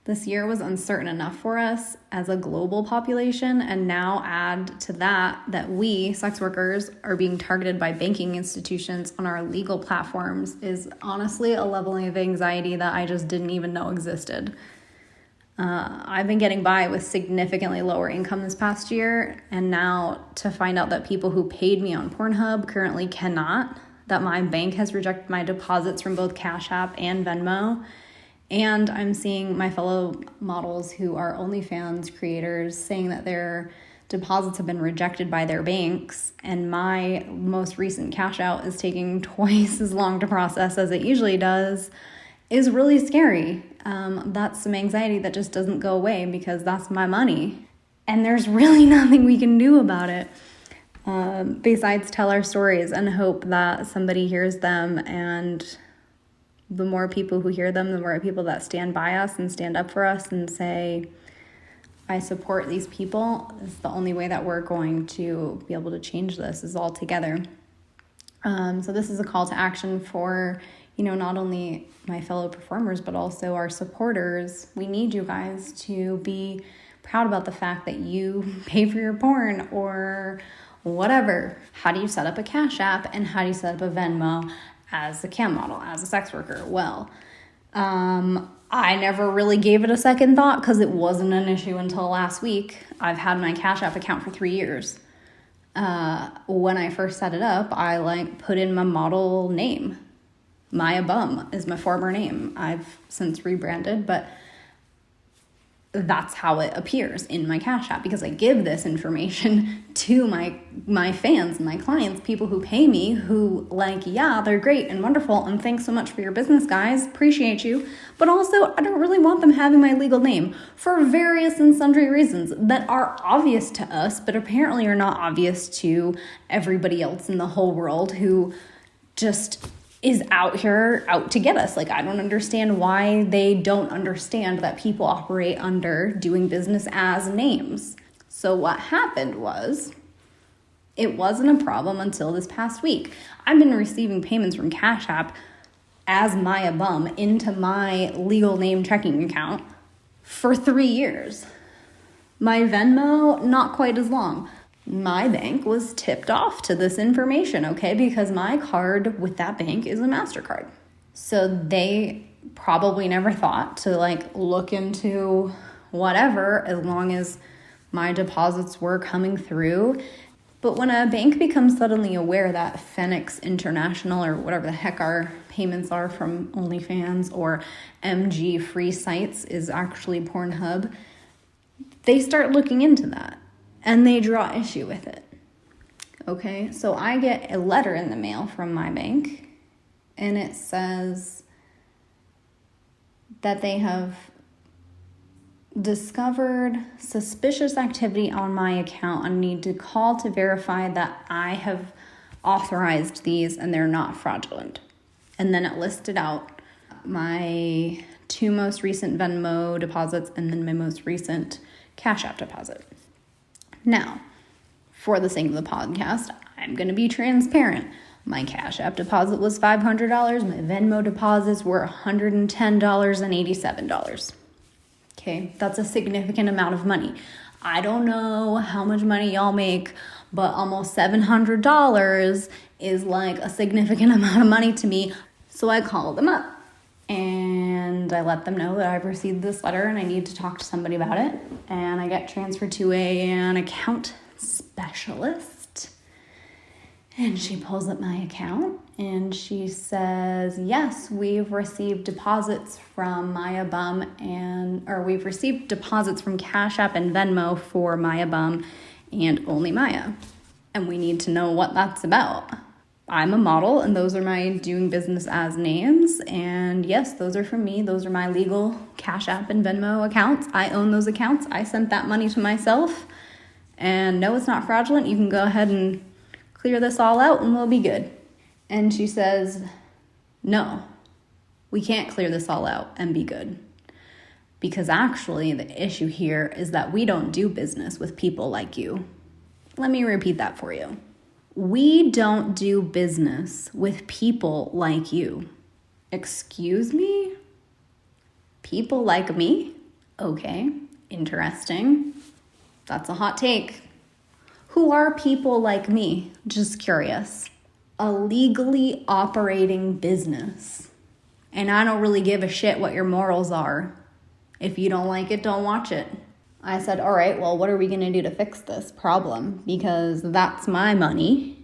This year was uncertain enough for us as a global population, and now add to that we, sex workers, are being targeted by banking institutions on our legal platforms is honestly a level of anxiety that I just didn't even know existed. I've been getting by with significantly lower income this past year, and now to find out that people who paid me on Pornhub currently cannot, that my bank has rejected my deposits from both Cash App and Venmo, And I'm seeing my fellow models who are OnlyFans creators saying that their deposits have been rejected by their banks, and my most recent cash out is taking twice as long to process as it usually does, is really scary. That's some anxiety that just doesn't go away because that's my money. And there's really nothing we can do about it besides tell our stories and hope that somebody hears them. And the more people who hear them, the more people that stand by us and stand up for us and say, I support these people. It's the only way that we're going to be able to change this is all together. So this is a call to action for, not only my fellow performers, but also our supporters. We need you guys to be proud about the fact that you pay for your porn or whatever. How do you set up a Cash App and how do you set up a Venmo as a cam model, as a sex worker? Well, I never really gave it a second thought because it wasn't an issue until last week. I've had my Cash App account for 3 years. When I first set it up, I put in my model name. Maiia Bum is my former name. I've since rebranded, but that's how it appears in my Cash App because I give this information to my fans and my clients, people who pay me, who they're great and wonderful, and thanks so much for your business, guys. Appreciate you. But also, I don't really want them having my legal name for various and sundry reasons that are obvious to us, but apparently are not obvious to everybody else in the whole world who just is out to get us. I don't understand why they don't understand that people operate under doing business as names. So what happened was, it wasn't a problem until this past week. I've been receiving payments from Cash App as Maiia Bum into my legal name checking account for 3 years. My Venmo, not quite as long. My bank was tipped off to this information, okay? Because my card with that bank is a Mastercard. So they probably never thought to look into whatever as long as my deposits were coming through. But when a bank becomes suddenly aware that Phoenix International or whatever the heck our payments are from OnlyFans or MG free sites is actually Pornhub, they start looking into that. And they draw issue with it. Okay, so I get a letter in the mail from my bank, and it says that they have discovered suspicious activity on my account and need to call to verify that I have authorized these and they're not fraudulent. And then it listed out my 2 most recent Venmo deposits and then my most recent Cash App deposit. Now, for the sake of the podcast, I'm going to be transparent. My Cash App deposit was $500. My Venmo deposits were $110.87. Okay, that's a significant amount of money. I don't know how much money y'all make, but almost $700 is a significant amount of money to me. So I called them up and I let them know that I've received this letter and I need to talk to somebody about it. And I get transferred to an account specialist. And she pulls up my account and she says, yes, we've received deposits from Maiia Bum or we've received deposits from Cash App and Venmo for Maiia Bum and only Maiia. And we need to know what that's about. I'm a model, and those are my doing business as names. And yes, those are from me. Those are my legal Cash App and Venmo accounts. I own those accounts. I sent that money to myself. And no, it's not fraudulent. You can go ahead and clear this all out and we'll be good. And she says, no, we can't clear this all out and be good. Because actually the issue here is that we don't do business with people like you. Let me repeat that for you. We don't do business with people like you. Excuse me? People like me? Okay, interesting. That's a hot take. Who are people like me? Just curious. A legally operating business. And I don't really give a shit what your morals are. If you don't like it, don't watch it. I said, all right, well, what are we going to do to fix this problem? Because that's my money.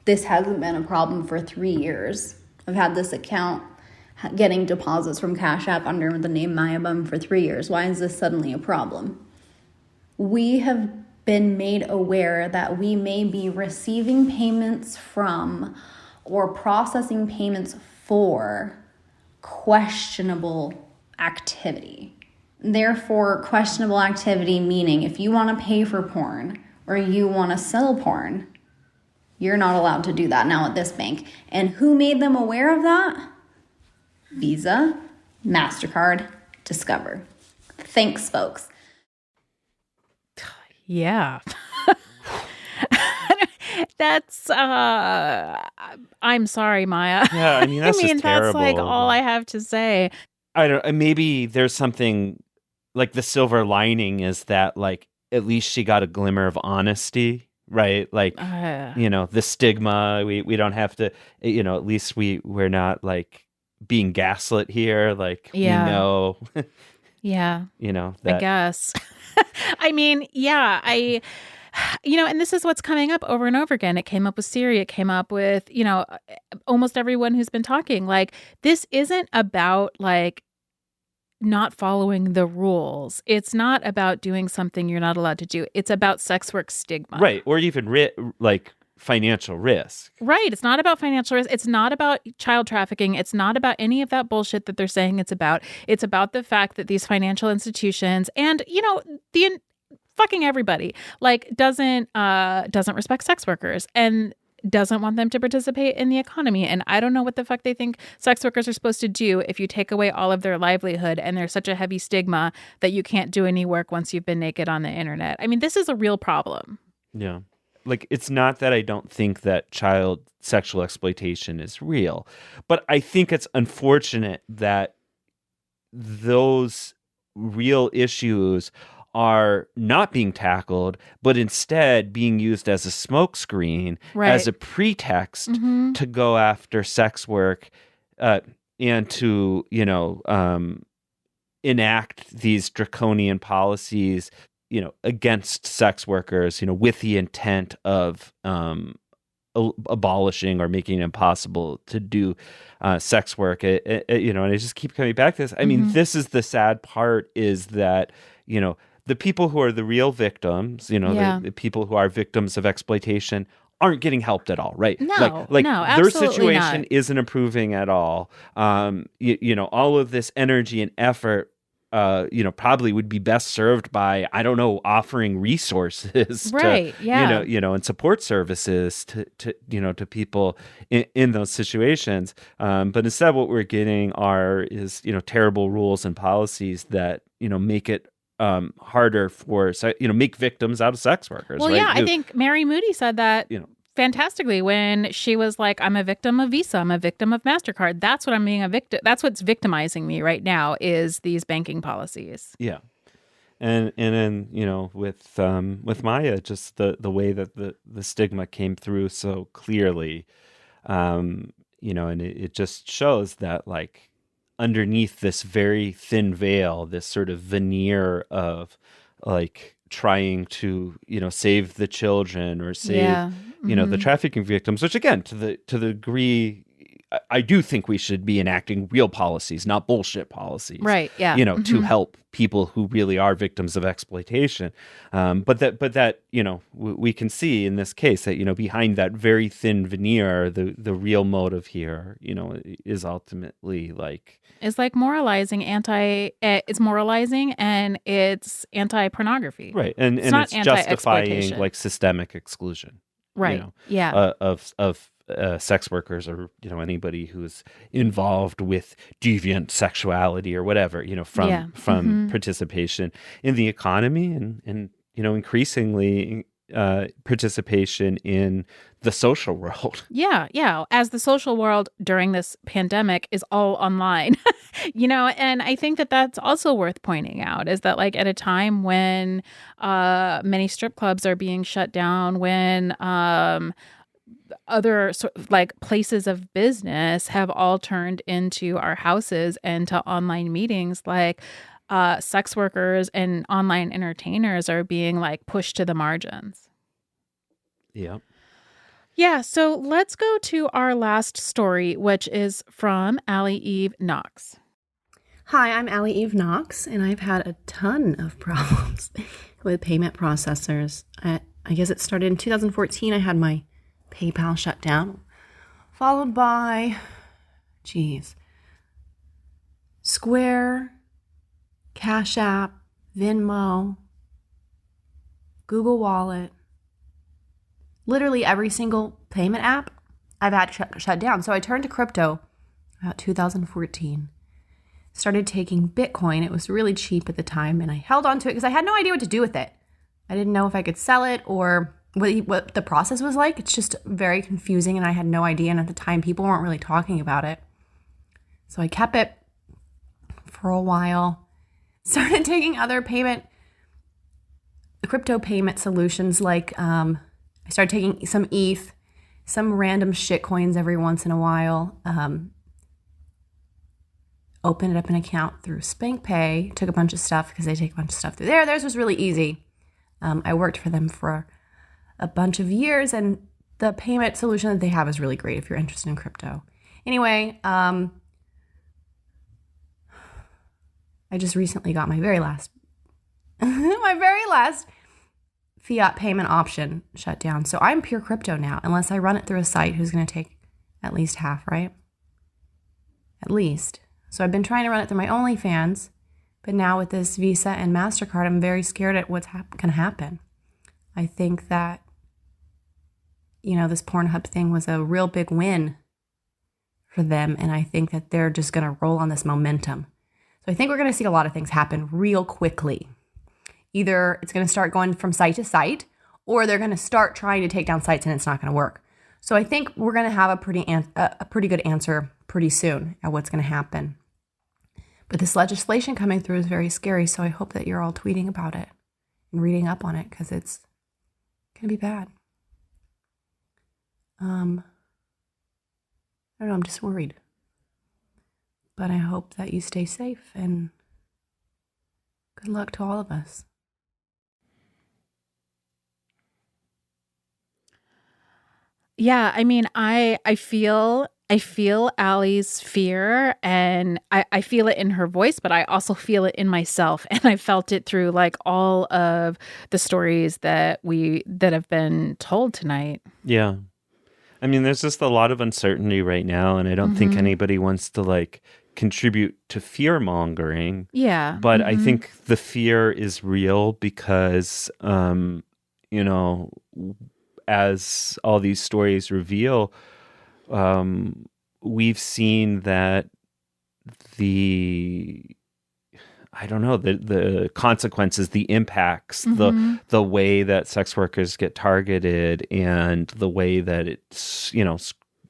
This hasn't been a problem for 3 years. I've had this account getting deposits from Cash App under the name Maiia Bum for 3 years. Why is this suddenly a problem? We have been made aware that we may be receiving payments from or processing payments for questionable activity. Therefore, questionable activity meaning if you want to pay for porn or you want to sell porn, you're not allowed to do that now at this bank. And who made them aware of that? Visa, Mastercard, Discover. Thanks, folks. Yeah. That's I'm sorry, Maiia. Yeah, I mean that's just that's terrible. like all I have to say. I don't. Maybe there's something like the silver lining is that like at least she got a glimmer of honesty, right? Like the stigma. We don't have to. At least we're not like being gaslit here. Like we know. Yeah. That, I guess. I mean, yeah, and this is what's coming up over and over again. It came up with Siri. It came up with, almost everyone who's been talking. Like, this isn't about like not following the rules. It's not about doing something you're not allowed to do. It's about sex work stigma. Right. Or even like financial risk. Right. It's not about financial risk. It's not about child trafficking. It's not about any of that bullshit that they're saying it's about. It's about the fact that these financial institutions and, the fucking everybody like doesn't respect sex workers and doesn't want them to participate in the economy. And I don't know what the fuck they think sex workers are supposed to do if you take away all of their livelihood and there's such a heavy stigma that you can't do any work once you've been naked on the internet. I mean, this is a real problem. Yeah. Like, it's not that I don't think that child sexual exploitation is real, but I think it's unfortunate that those real issues are not being tackled, but instead being used as a smokescreen, as a pretext to go after sex work and to, enact these draconian policies, against sex workers, with the intent of abolishing or making it impossible to do sex work. And I just keep coming back to this. I mean, this is the sad part is that, the people who are the real victims, the people who are victims of exploitation aren't getting helped at all, right? No, no, their absolutely situation not. isn't improving at all. All of this energy and effort probably would be best served by, I don't know, offering resources right, to, and support services to people in those situations. But instead what we're getting is terrible rules and policies that, make it harder for, make victims out of sex workers. Well, right? I think Mary Moody said that fantastically when she was like, I'm a victim of Visa. I'm a victim of Mastercard. That's what I'm being a victim. That's what's victimizing me right now is these banking policies. Yeah. And then, with Maiia, just the way that the stigma came through so clearly, and it just shows that like underneath this very thin veil, this sort of veneer of like trying to, save the children or save, the trafficking victims, which again, to the degree, I do think we should be enacting real policies, not bullshit policies. Right. Yeah. To help people who really are victims of exploitation. But that, we can see in this case that, behind that very thin veneer, the real motive here, is ultimately like, it's like moralizing it's moralizing and it's anti-pornography. Right. And it's justifying like systemic exclusion. Right. Of sex workers or, anybody who's involved with deviant sexuality or whatever, from participation in the economy and increasingly participation in the social world. Yeah. As the social world during this pandemic is all online, and I think that that's also worth pointing out is that like at a time when many strip clubs are being shut down, when other like places of business have all turned into our houses and to online meetings, like sex workers and online entertainers are being like pushed to the margins. Yeah. Yeah, so let's go to our last story, which is from Allie Knox. Hi, I'm Allie Knox, and I've had a ton of problems with payment processors. I guess it started in 2014. I had my PayPal shut down, followed by, Square, Cash App, Venmo, Google Wallet. Literally every single payment app I've had shut down. So I turned to crypto about 2014. Started taking Bitcoin. It was really cheap at the time, and I held on to it because I had no idea what to do with it. I didn't know if I could sell it or what the process was like. It's just very confusing, and I had no idea. And at the time, people weren't really talking about it. So I kept it for a while. Started taking other crypto payment solutions like I started taking some ETH, some random shit coins every once in a while. Opened up an account through SpankPay, took a bunch of stuff because they take a bunch of stuff through there. Theirs was really easy. I worked for them for a bunch of years, and the payment solution that they have is really great if you're interested in crypto. Anyway, I just recently got my very last fiat payment option shut down. So I'm pure crypto now, unless I run it through a site who's going to take at least half, right? At least. So I've been trying to run it through my OnlyFans, but now with this Visa and Mastercard, I'm very scared at what's going to happen. I think that, this Pornhub thing was a real big win for them, and I think that they're just going to roll on this momentum. So I think we're going to see a lot of things happen real quickly. Either it's going to start going from site to site, or they're going to start trying to take down sites and it's not going to work. So I think we're going to have a pretty good answer pretty soon at what's going to happen. But this legislation coming through is very scary, so I hope that you're all tweeting about it and reading up on it because it's going to be bad. I don't know, I'm just worried. But I hope that you stay safe, and good luck to all of us. Yeah, I mean, I feel Allie's fear, and I feel it in her voice, but I also feel it in myself, and I felt it through like all of the stories that have been told tonight. Yeah. I mean, there's just a lot of uncertainty right now, and I don't think anybody wants to like contribute to fear mongering. Yeah. But I think the fear is real because, as all these stories reveal, we've seen that the consequences, the impacts, the way that sex workers get targeted, and the way that it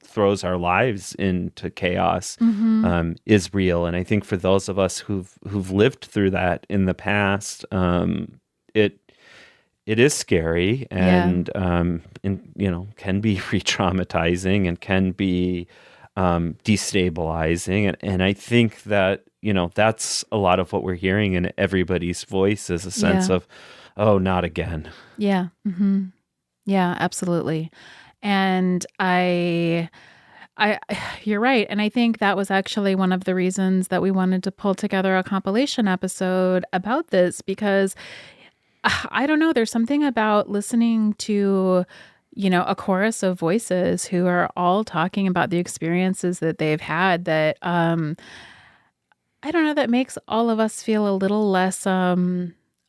throws our lives into chaos is real. And I think for those of us who've lived through that in the past, it is scary and can be re-traumatizing and can be destabilizing. And I think that, that's a lot of what we're hearing in everybody's voice is a sense of, oh, not again. Yeah. Yeah, absolutely. And you're right. And I think that was actually one of the reasons that we wanted to pull together a compilation episode about this, because I don't know, there's something about listening to, a chorus of voices who are all talking about the experiences that they've had that, I don't know, that makes all of us feel a little less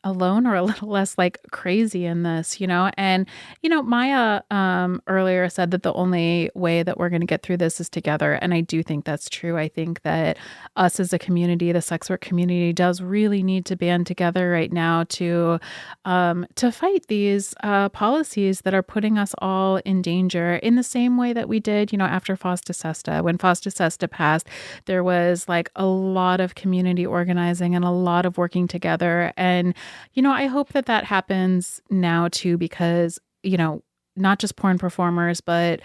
alone or a little less like crazy in this, and Maiia earlier said that the only way that we're going to get through this is together, and I do think that's true. I think that us as a community, the sex work community, does really need to band together right now to fight these policies that are putting us all in danger, in the same way that we did after FOSTA SESTA. When FOSTA SESTA passed, there was like a lot of community organizing and a lot of working together, and I hope that happens now too, because, not just porn performers, but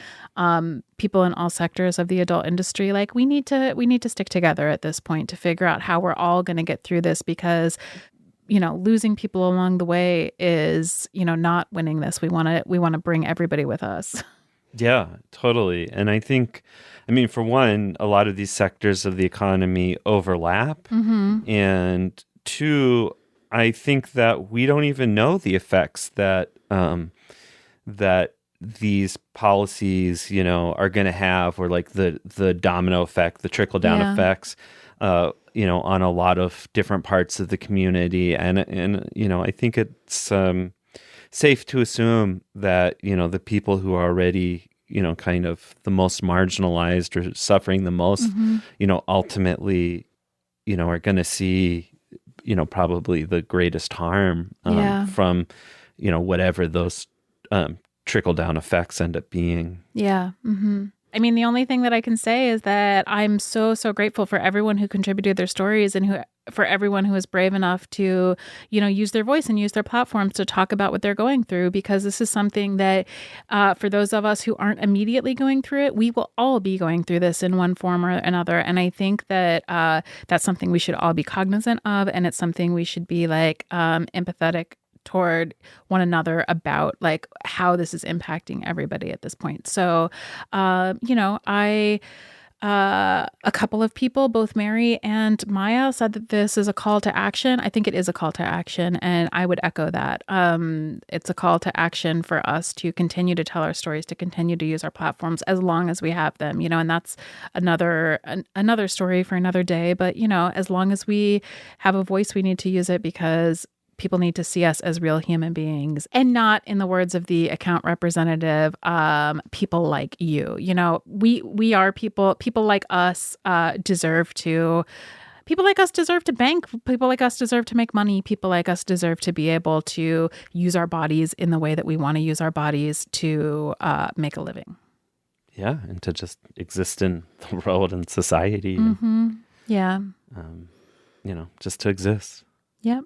people in all sectors of the adult industry, like we need to stick together at this point to figure out how we're all going to get through this, because, losing people along the way is, not winning this. We want to bring everybody with us. Yeah, totally. And I think, for one, a lot of these sectors of the economy overlap. Mm-hmm. And two, I think that we don't even know the effects that that these policies, are going to have, or like the domino effect, the trickle down effects, on a lot of different parts of the community. And I think it's safe to assume that, the people who are already, kind of the most marginalized or suffering the most, ultimately, are going to see, probably the greatest harm from, whatever those trickle-down effects end up being. Yeah. Mm-hmm. The only thing that I can say is that I'm so, so grateful for everyone who contributed their stories and for everyone who was brave enough to, use their voice and use their platforms to talk about what they're going through, because this is something that for those of us who aren't immediately going through it, we will all be going through this in one form or another. And I think that that's something we should all be cognizant of. And it's something we should be empathetic toward one another about, like, how this is impacting everybody at this point. So, a couple of people, both Mary and Maiia, said that this is a call to action. I think it is a call to action, and I would echo that. It's a call to action for us to continue to tell our stories, to continue to use our platforms as long as we have them, and that's another story for another day. But, as long as we have a voice, we need to use it, because people need to see us as real human beings, and not, in the words of the account representative, people like you. We are people like us deserve to bank. People like us deserve to make money. People like us deserve to be able to use our bodies in the way that we want to use our bodies to make a living. Yeah, and to just exist in the world and society. Mm-hmm. Yeah. Just to exist. Yep.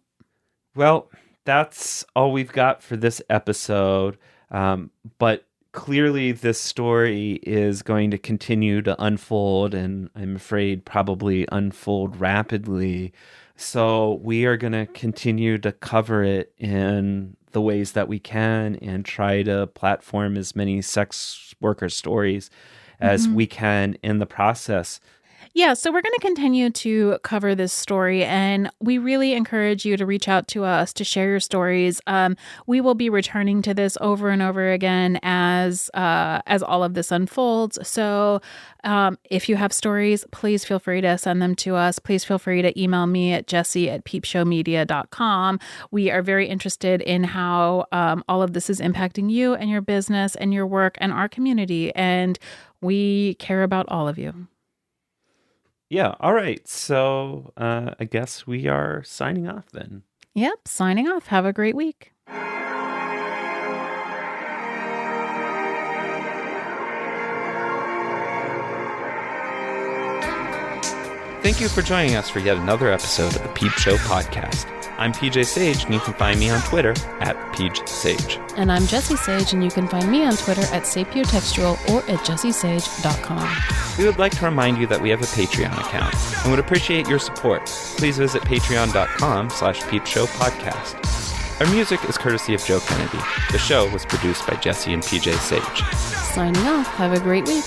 Well, that's all we've got for this episode. But clearly this story is going to continue to unfold, and I'm afraid probably unfold rapidly. So we are going to continue to cover it in the ways that we can and try to platform as many sex worker stories as we can in the process. Yeah, so we're going to continue to cover this story, and we really encourage you to reach out to us to share your stories. We will be returning to this over and over again as all of this unfolds. So if you have stories, please feel free to send them to us. Please feel free to email me at jessie@peepshowmedia.com. We are very interested in how all of this is impacting you and your business and your work and our community, and we care about all of you. Yeah. All right. So I guess we are signing off then. Yep. Signing off. Have a great week. Thank you for joining us for yet another episode of the Peep Show podcast. I'm PJ Sage, and you can find me on Twitter at PeachSage. And I'm Jessie Sage, and you can find me on Twitter at sapiotextual or at jessiesage.com. We would like to remind you that we have a Patreon account and would appreciate your support. Please visit patreon.com/peepshowpodcast. Our music is courtesy of Joe Kennedy. The show was produced by Jessie and PJ Sage. Signing off. Have a great week.